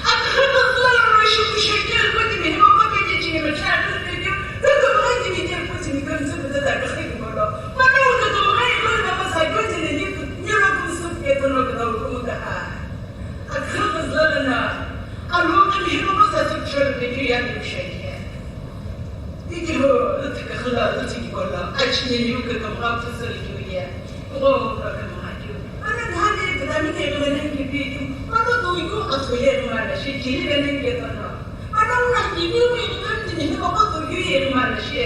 I couldn't learn I should shake it with me. I'm not getting him a child with you. Look at my DVD putting me guns into the dark. But I would do I learned as I got in the أخذ لنا الوقت اللي هو بس تشرب فيه يعني بشيء يجي هو تكخلا تيجي كلها أشني يوك كم غاب تصل كويه غاب كم هاجو أنا هذا بدأ من يغلن كبير أنا دويكو أصغر ما نشي كيل غلن كذا أنا ولا يبيو يغلن تني هو بقى دويكو ما نشي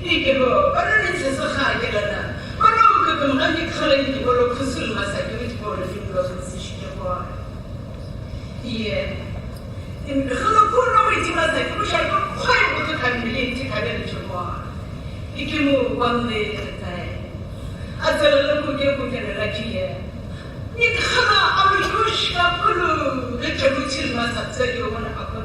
يجي هو أنا ننسى سخاء كلنا أنا وكم غني خلني يقولوا كسل مساجد يقولوا في بلاد الشيوخ Yeah. In the whole of it, I wish I could quite what I believe to have it tomorrow. It can move one day at a time. As a local girl can like here. It Hana Arushka Pulu, the Jabutil must tell you one apple.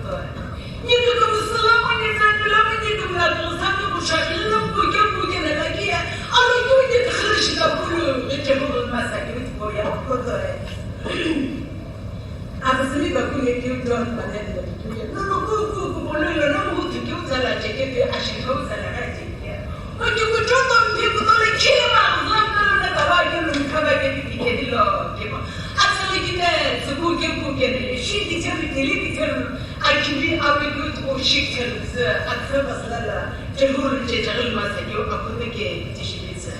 You can go to Salaman and Laman, you can have those Hanushak, Lugu, and like here. All you did the Hirshka Pulu, the Jabu must have given for your apple. Asli ba ku ne ki don ba ne da ki no ku no no mu ti ki zala je ke bi ashi ko zala ra je ke o ki ku to to ki ku to le ki ma la na ta ba ke lu ka ba ke ki ke lo ke ma asli ki ne su ku ke ne shi ki je ki li ki a ki bi a bi ku to shi ke z a ka ba zala je ru je je ma sa yo a ku ne ke ti shi bi sa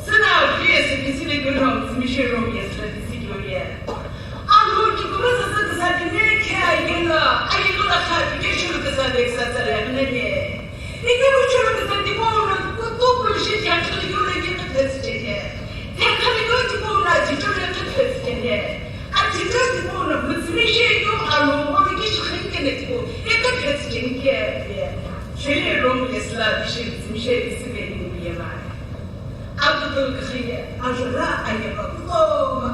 sana fi se ki si ne ku no mi she ro mi sa ti si yo ye Alhou Qemi IKHIKULU HOHO TüGHAKHANI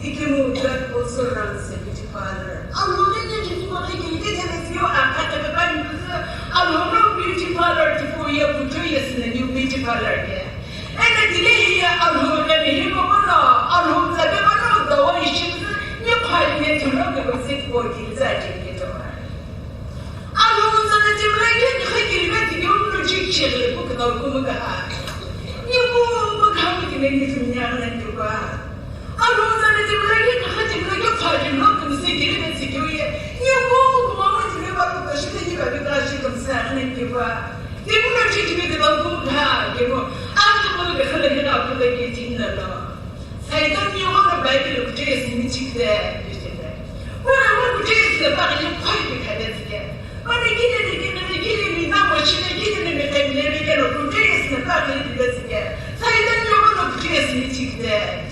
KüPüGHü also runs a beauty parlor. Alhou beauty parlor to go here for 2 years in a new beauty parlor here. And the delay here, Alhou Qemi Alhou Qemi the way she you parliament to look at sit for the exciting get over. Alhou Qemi you chill book the Kumaga. You go how to make it from young and to go. Alhou Qemi you party not to see it security. You go to the city by the she concern and give her. They will not teach me about good hair, you know. After the holiday up to the getting the law. Say, don't you want to buy the Jason meeting there? When I want to taste the body, you quite be had it again. But they get me now, she get in the family again or to taste the body again. Say, don't you want to taste meeting there?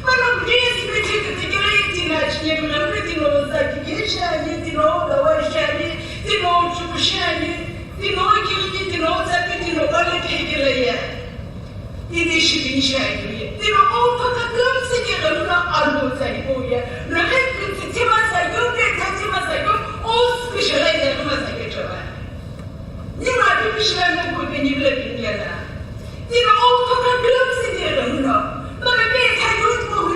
But no, please, we take the great in everything was like Gishani, the way Shani, the old Chushani, the old Killy, the old Zappi, the old Kegel. It is shipping shiny. The old Paka together, not almost like Boya. No, Timas, I go get Timas, I go, all specialized at Massachusetts. You might be Michelin good when you live in Vienna. The old Paka together, no. But I bet I don't know who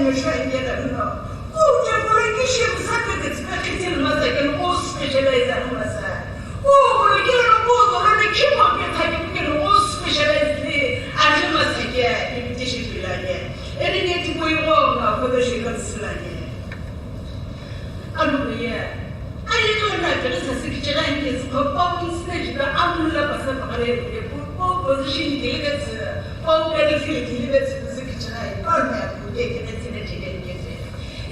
you're trying to get them now. Oh, you're going to ship something that's back in Mother and all specialized at Massa. Oh, sa pare po position delivery po benefit delivery se kichai par me apu ye ke tine tine ke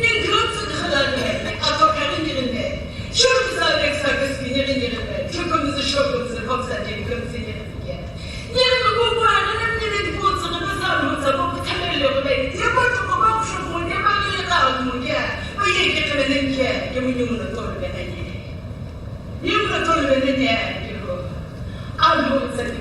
in group se khala ne ato karin ne shur sa ek sa ke spinner ne je comme se shop se comme ça je comme se ne ne ko ko ana ne ne po se na sa no sa po tale le ko ne ye po to ko ba shop mo ne ba le ka mo ke o ye ke tene ne ke mu nyu na to le ne Io tolgo le niente, Alhou Qemi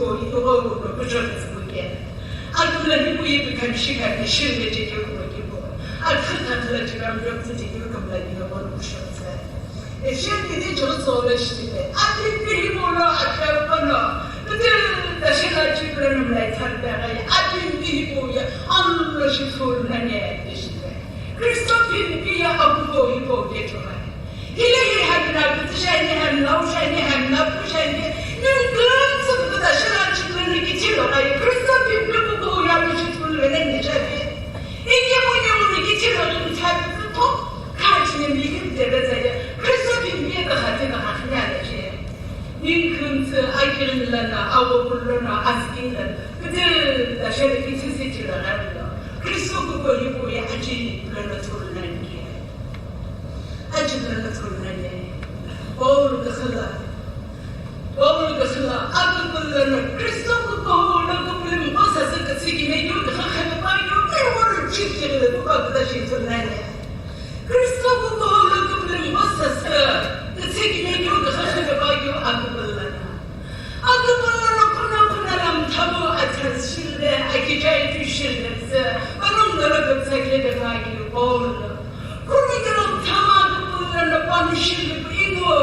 IKHIKULU HOHO kullanım laytar bagay adin bihi boya Allah şifurlane dişte Kristofin biya abu bohi boge çoğay hileyi hadna kutuşayni hem lavşayni hem napuşayni nümgün sıkı da şıraçıklarını geçiyor ay Kristofin biya boya şifurlane necabi İki bunu geçiyor tabi top karşına bilgim devleteye Kristofin biya da hadina hakinale Ninkıntı aykırılarına, avuklarına, askinler, bütün de şöyle bütün seçilerlerle, Kristofu boyu acılarına turlanıyor. Acılarına turlanıyor. Oğlu kızıla, akıllarına, Kristofu boğuluna kıpırım, o sası kısı gibi yok, kakana yok, ne olur çiftçileri bu bakıda şey turlanıyor. Kristofu boğuluna kıpırım, o sası, kısı gibi yok, kakana yok, akıllarına. Akıllarına kunaram tabu atarız şimdi, akicayı düşürürse, onunla göksekle de bakıyor, boğuluna. Kunaram tamamlarına banışırdı bu ino.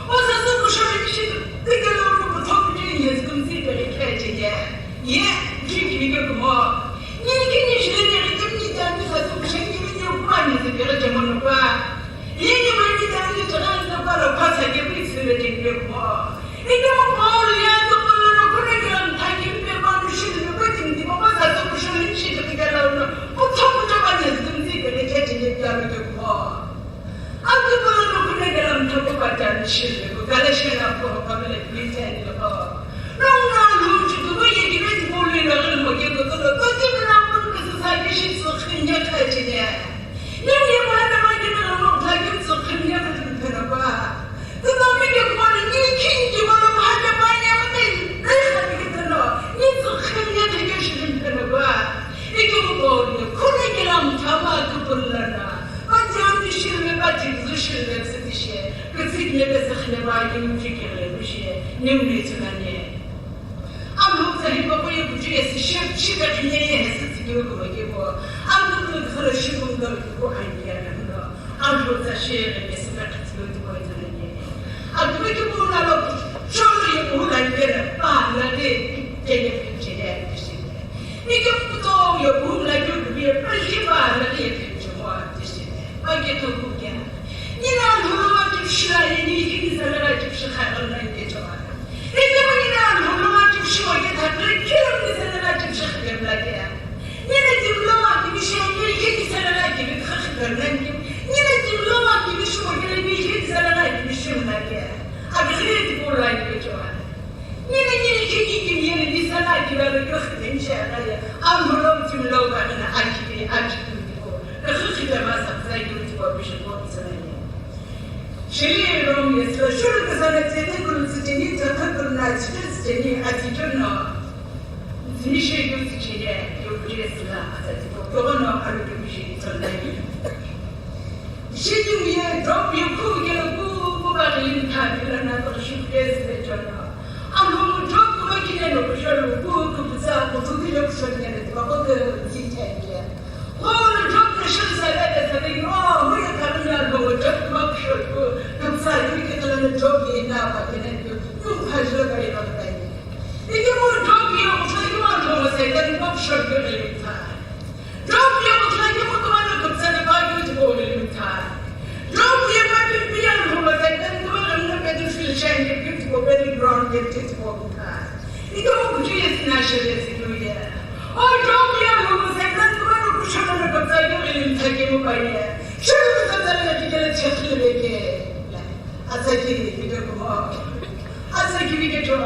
O sası bu şöyle bir şey, tıkılır bu toplucun yazgımsı bereketçiye. Ye, çünkü bir göküm o. Nilgin işleri ritim niden bir sası bu şekilde yok, annesi bir acımını var. Yeni bir niden bir tıranda para pasa gibi sürecek göküm o. İdam bağlı yazdıklarına kunaram takip ve banışırdı bu dindim ama sası bu şöyle bir şey tıkılır. Bu topluca yazgımsı bereketçiye yarı göküm o. Akıllarına kunaram tabu batarmışırdı bu galaşana bu kabile biltenli o. Alhou Qemi IKHIKULU HOHO TüGHAKHANI KüPüGHÜ Alhou Qemi IKHIKULU şiddet neye sıkıyor bu gibi. Alhou karışımında bu aynı yerinde. Alhou da şehrin esme katılıyor bu yüzden. Alhou ki bunlar şöyle bunlar bir bağları gelipçiler dışında. İki bu da bunlar bir belki bağları yapıyor dışında. Bak bu ya. Yine Alhou'nun şirayeni ikimiz aracı şıkarından geçiyor. Alhou'nun şirayeni takdir kim aracı şıkarından geçiyor. Yine diploma gibi şeyleri iki seneler gibi kırklarından gibi. Yine diploma gibi şirayeni iki seneler gibi şunlar ya. Agresif olay geçiyor. Yine iki gibi yeni bir seneler gibi kırklarından şeyler ya. Alhou'nun diploma'nın acı diyor. Kırklarından masaksa yürütüyor bir şey bu seneler. Şehir Romya'sı, şurada sanatçıda kurulsuzceni, takıkırlar, sürüsceni, atıcını, nişe gözücüye, yokçuyasına, doğru arıdı bir şey söyleyeyim. Şimdi ya, drop yoku, bu bakayım tabilerine karışıp gezme canı. Alhou'nun çok makine okuşalı, bu kıpıza, bu tuğlu okuşalı, bakı zitenge. Oğlum çok neşeli sebeple tabii, bu yakarınlar bu, çok bakışır bu, kıpsa gibi katılanı çok iyi ne yapakine diyor, yok hacılı gayret beni. İki bu çok iyi okuşayım Alhou'ya bakışır görelim ta. Çok iyi okuşayım o zaman kıpsa bakışır görelim ta. Çok iyi bakışır bir Alhou'ya duvarımda benim filşen gibi bu benim ground gibi bu ta. İki bu gücüyesin aşırısı güye. O çok iyi Alhou'ya şunları kapsaydım elim takımı payı. Şunu kapsaydım ki gelen çekili beki. Asa gibi bir dokuma. Asa gibi ki çoğu.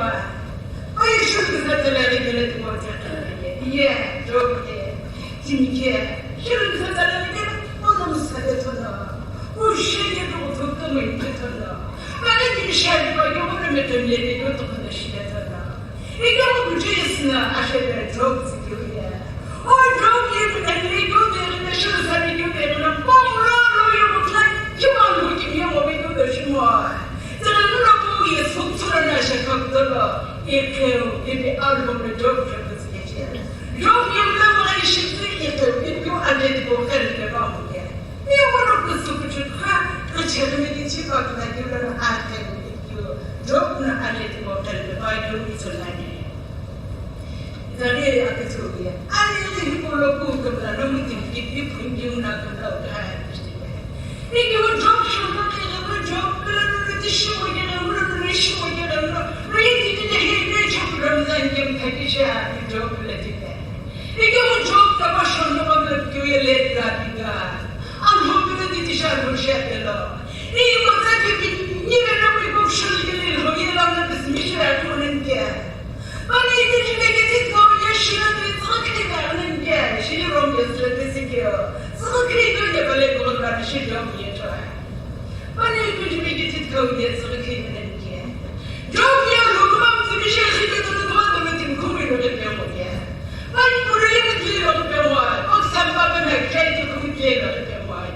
Ay şunu kapsaydım gelen ortak. Ye, çok ye. Çünkü şunu kapsaydım gelen onun sayesinde. Bu şeyi de oturtmayın katına. Ben bir şey bakıyorum onu metemleri götürdüm şiddetine. İki bu gücüsüne aşağıya çok sıkıyor ya. O çok yetenekli gözlerinde şunu seni gözlerinde bağırıyor yumurtlar. Kim Alhou Qemi IKHIKULU HOHO. Tanrı'nın bu yasukturana şakakları. İlkev gibi Alhou'nun çok çabası geçer. Yok yıllar ayışıklı yeter. Bir adet bu kalite bağlı. Niye bunu kısık küçük ha? Kaçırımı geçip aklına gelen arkaya gidiyor. Çok mu adet bu kalite bağlı bir sırlarına. Inaqhe Ayi Ayi Poloku Kabla no mutim kiti punju na kabla udah. Ini kau job shono kau job kalau tishu aja lalu rishu aja lalu ini tidak hanya job Ramadan yang pakisha job lagi. Ini kau job tapi shono kabla kau ye let lagi. Alhou Qemi IKHIKULU HOHO. Ini kau tapi ni mana kau shono kau hobi lalu bismillah tu nanti. Bani itu juga kita kau ya shono TüGHAKHANI nanti. Sini rom ya sudah tersedia. TüGHAKHANI itu dia boleh kau berani sini rom ya tu. Bani itu juga kita kau ya TüGHAKHANI nanti. Jom ya hukum sebesar kita tu tuan tu tim kumi tu dia punya. Bani boleh kita tu punya. Ok sampai mana kita tu kumi tu punya.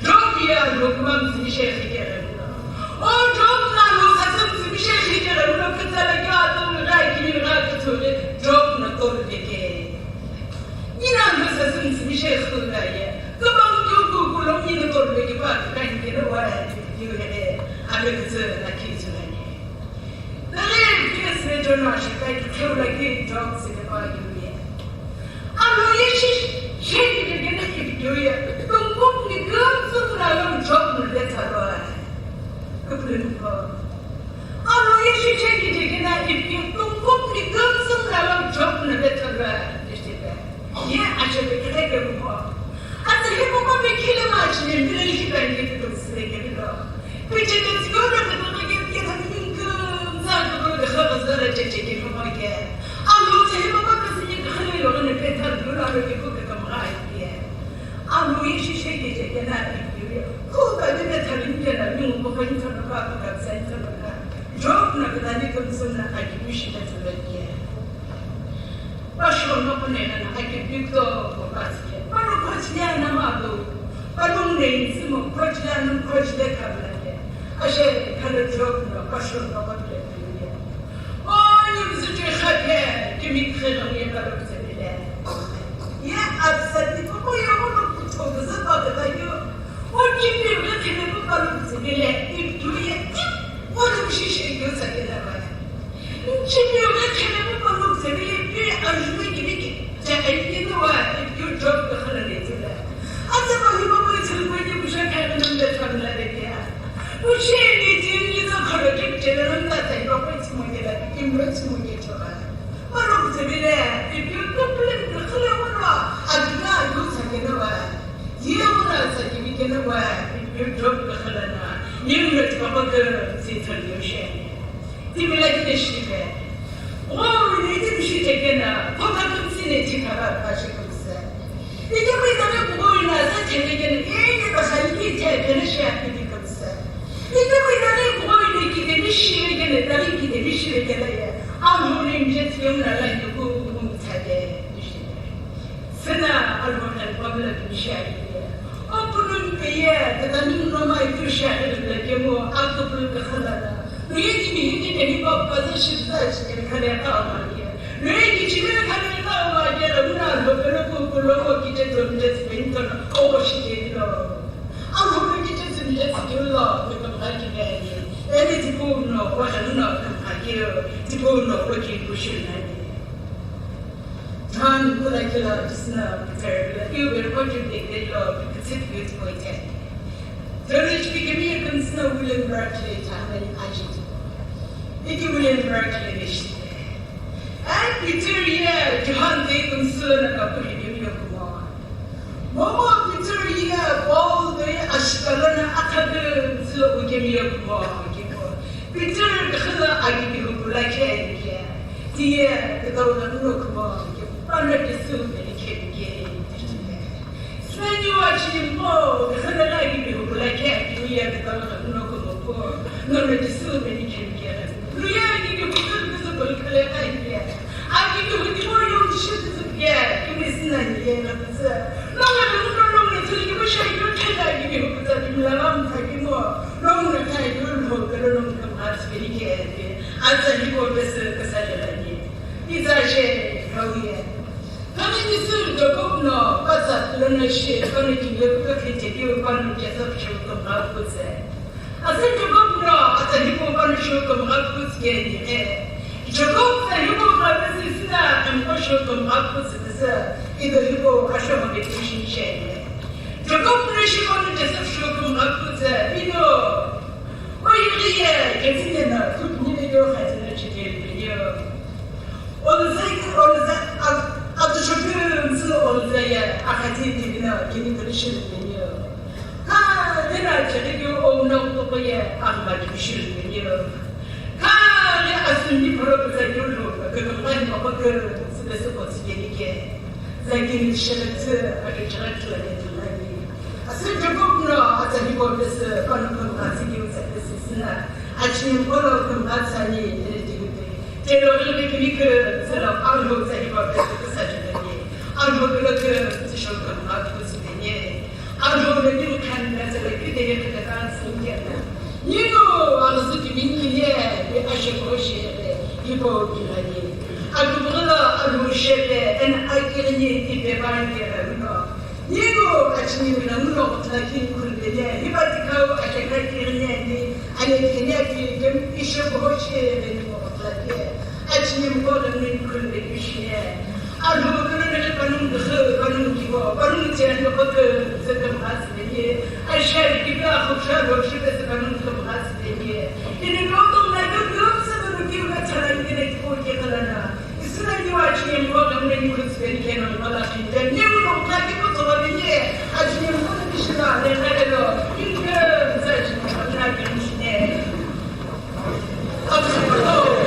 Jom ya hukum sebesar kita tu. Oh jom lalu asam sebesar kita tu kita lagi ada orang kini orang tu jom nak kau deke. Ini nama asam sebesar kita ya. Kebang tu kulung ini kau deke pak kan kita orang tu ada kita nak kita. Lalu kita masih baik kau lagi job sedepa juga. Alhou Qemi IKHIKULU tumpuk ni langsung dalam job berdekat. Kebetulan. Alhou Qemi tumpuk ni langsung dalam job berdekat. Ya, aja berkata kebuka. Asal kebuka berkira macam ni bila kita ni tu sedekah kita. Percaya sekolah betul kita Alhou Qemi IKHIKULU Ya, absent itu kau yang mana pun sebab itu. Oh, kita ni kita kalau sebelah itu ya, orang sih itu saja lah. Kita ni kita kalau sebelah itu arjuna kita jangan itu itu job kerana itu lah. Asal bagi bapa itu sebenarnya bukan kerana nak kerana dia. Bukan itu kalau kita nak tak bapa itu mungkin lah, imran semuanya coba. Orang sebelah itu problem kerana mana? Adina itu saja lah. Dia mana saja bikin apa? Itu job kerana. Ni mesti bapa ke situ dia. Tiba lagi dia. Oh, ini tu mesti cekena. Bapa tu mesti ni cekara pasal kuasa. Ini kita nak buat nasa cekena. Ini pasal kita kena siap di kuasa. Ini kita nak buat ni kita ni siap kena. Tapi kita ni siap kena ya. Alhou Qemi IKHIKULU lagi buku saja. Sana alhou Qemi IKHIKULU. Apun dia, tetapi nama itu syair lagi mu aku perlu kekhalan. Lagi ni kita bapa tu syaitan kerana tahu dia. Lagi kita kerana tahu dia, benar betul kita tu sebentar awasi dia. Alhou kita sebentar sekolah betul lagi ni. Ini tipu no, wahana no, akhir tipu no, bagi kushil ni. Tan pula kita disna betul. Ibu berkontribusi dia contribute point. Terus Qemi IKHIKULU William Berkeley tangan aja. Iki William Berkeley ni. Victoria Johan de Consuelo nak Qemi IKHIKULU. Mama Victoria ball dia asykalana akad selo Qemi IKHIKULU. Victoria khala IKHIKULU lagi dia ketahuan nak Pandai disu dari Qemi. Selain wajib mo, kerana lagi bihu lagi dia ketahuan nak Nona disu dari Qemi. Dia ni betul kalau dia. Aku tu mau yang shit tu dia, Qemi senang dia nak besar. Nona tu dia macam itu lagi bihu betul malam lagi mo. Nona kai dulu kalau nona kemas beri dia. Asal dia besar kesajaran ni. Izashe kau ya. Kami disul jauh no, pasal lona shit, kami tinggal kerja di rumah jasa syukur mengaku saya. Asal jauh no, asal di rumah syukur mengaku saya ni. Jauh saya rumah masih sudah, kami şokum haklısınızı. İdoli bu aşama bekleşin şeyle. Çok güneşim onu cesur şokum haklısın. İdo. O yürüye kesinlikle tutmuyor yok hazırlı çekebiliyor. Onu adı çocuğum sıvı oluzaya akati dibine kimi kırışılmıyor. Ha, neler çekiyor o noktaya ahmak pişirmiyor. Ha, ne aslında profesör yolu, kıkırdan bakır, sıvısı konsigerike. Zengin şerefsi, acıcırakla getirmeli. Aslında çok asali korkusu, kanıkın asili uzaklısına. Açayım korkum asali eritibide. Terörlü kimikı, selam Alhou Qemi IKHIKULU Alhou tüghakhani beni. Alhou benim kendime gideye kadar sinirle. Yino ağzı kiminiye bir aşık hoşere gibi bilani. Alhou şerle en akirni tipe vardı. Yino açmıyor bunu otlakin kulbede. Hibatikao akirni alekniyati kem işe hoşere benim otlakin. Açmıyor kodun kulbede işe. Alhou Qemi kanun kibo, kanun tiyanı bakı sedem hasbeni. Aşağı gibi akşam hoşçakal kanun kibo hasbeni. Yine kodunla yoksa bunu kibo çaran gerek koyuyor kalana. İsrail açmıyor kodun beni kusbeni kenar malakinden. Ne bunu takip olabilir? Açmıyor kodun dışında ne kadar çünkü saçma kadar genişne. Açmıyor.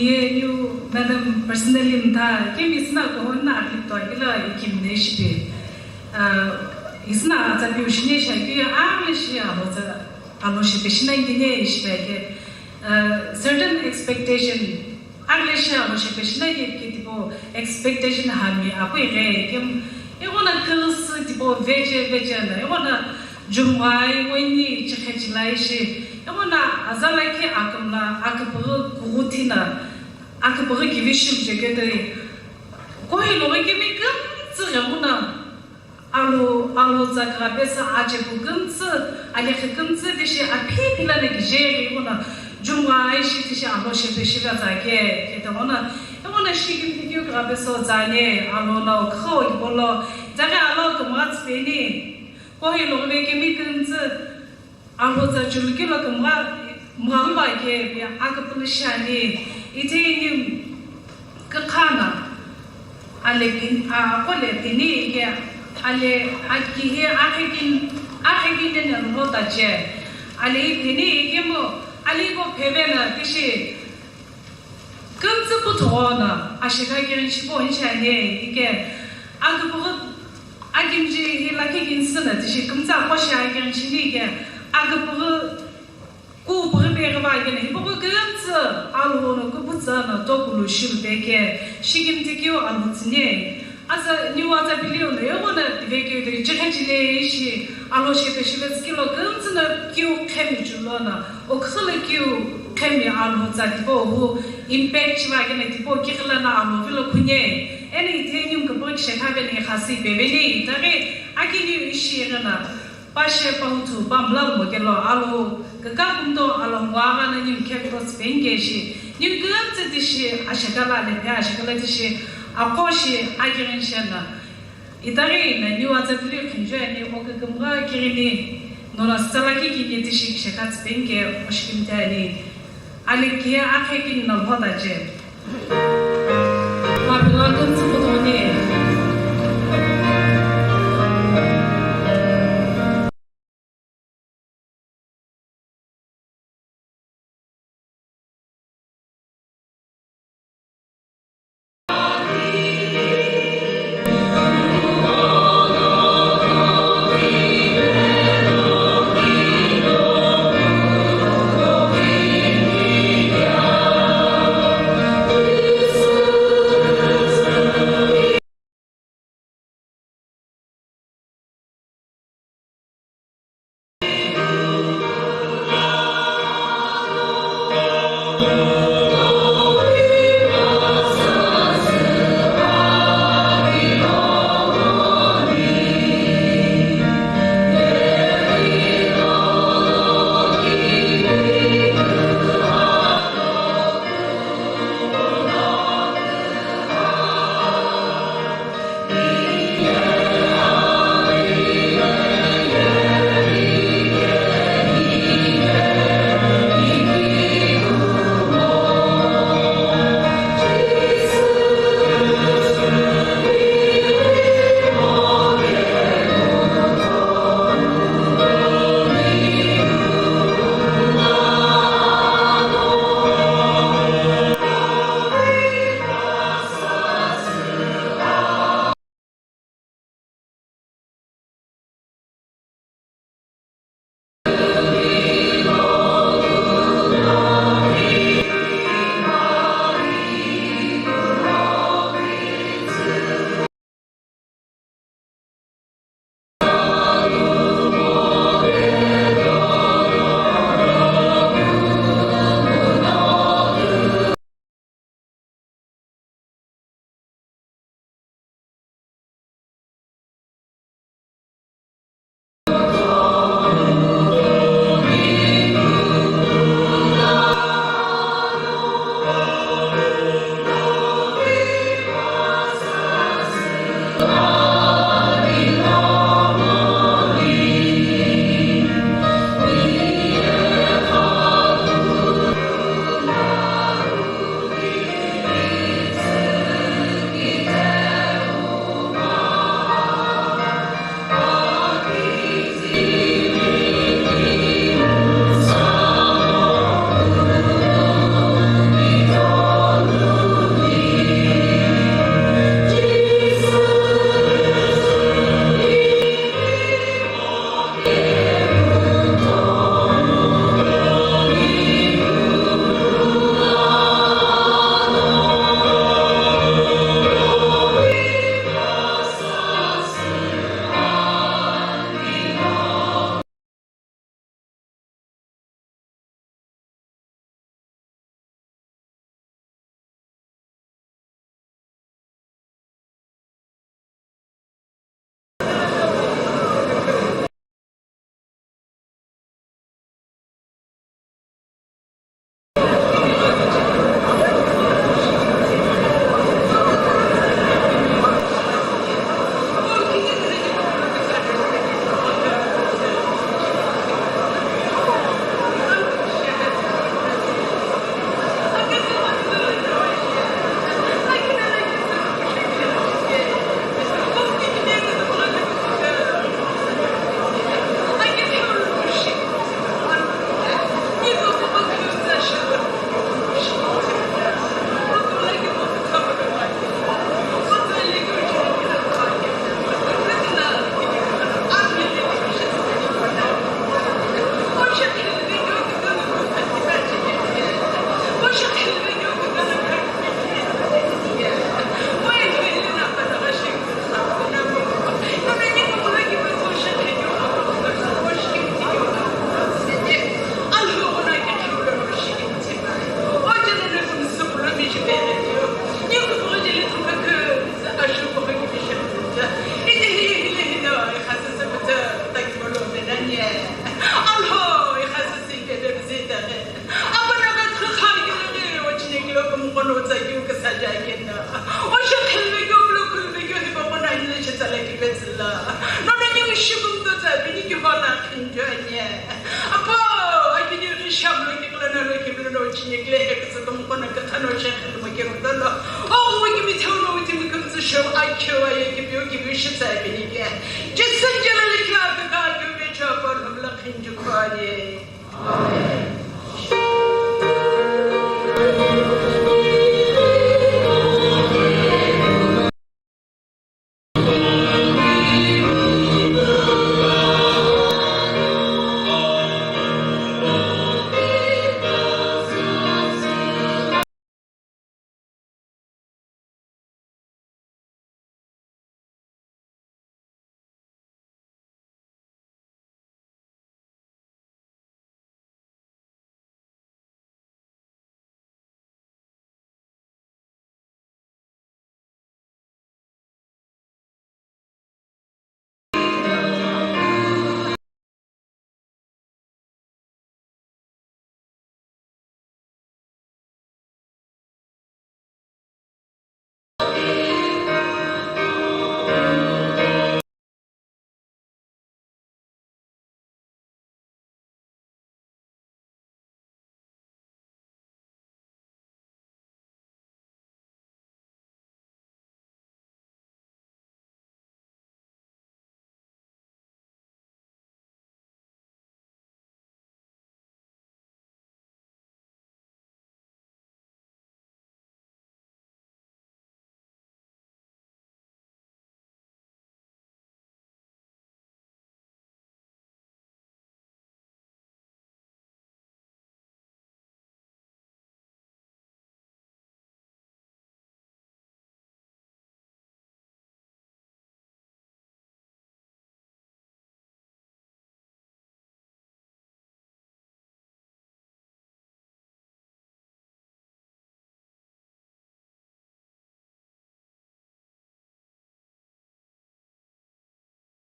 you madam personally mtha Qemi isna ko na clip to ila Qemi ne shi isna ta bi ushne shi ki English ya ho ta alo shi be shina ngine shi ke certain expectation English ya ho shi be shina ke tipo expectation ha mi apo re kem egona kels tipo veje na egona jumai wani chkhachilai shi egona azala ke akamla akapur kurutina akapur givishim jegede koi lo ke mi kam tsremuna alo zagrabesa aje bugams ale khkams de shi api pilane gejeri egona jumai shi shi alo shi be shi ga ke ketona egona shi ke geograbesa zane alo na khoi bolo zaga alo kmat peni koi lo ke mi kams alo za julke lo mangba ke be akapulshani ite kakana ale pin akole pini ke ale akihe akhigin den rota je ale pini ke mo ale ko phebena tishi kamse puthona ashika kirin chipo inchane ike agbo agimji hilakigin sna tishi kamsa khosha kirin chini ke agbo ku prepare ba gene hibo gamts alho no ku butsana tokulu shilbeke shigim tikyo alhutsne asa new asa bilio no yona diveke de chkhachile shi alho shepe shibes kilo gamts na kyu khemi julona okhsale kyu khemi alho tsatibo hu impact ba gene tipo kikhla na alho vilo kunye eni thenyum ko bok shekhabe ne khasi bebeni tare akili ishi gana pashe pautu bamla mo kelo alho kakabundo alongwa na nyum kepros bengeshi nyum gamts dishi ashakala le ashakala dishi akoshi agirin shana itari na new atapli kinjani okakamra kirini nona salaki ki dishi shakat benge oshkimtani alikia akhekin na hodaje mabla gamts bodone la. No na ni shibum to ta bini ki bana kinjanya. Apo ai bini ri shamlo ki kala na ki bini no chini kle ek sa tum ko na ka thano shekh ma ke ro la. Oh we ki mi thono we ti mi kum sa show ai kyo ai ki bi shi sa bini ke. Jisan jalal ka ka ka ki bi cha par hum la kinju ko ye. Amen.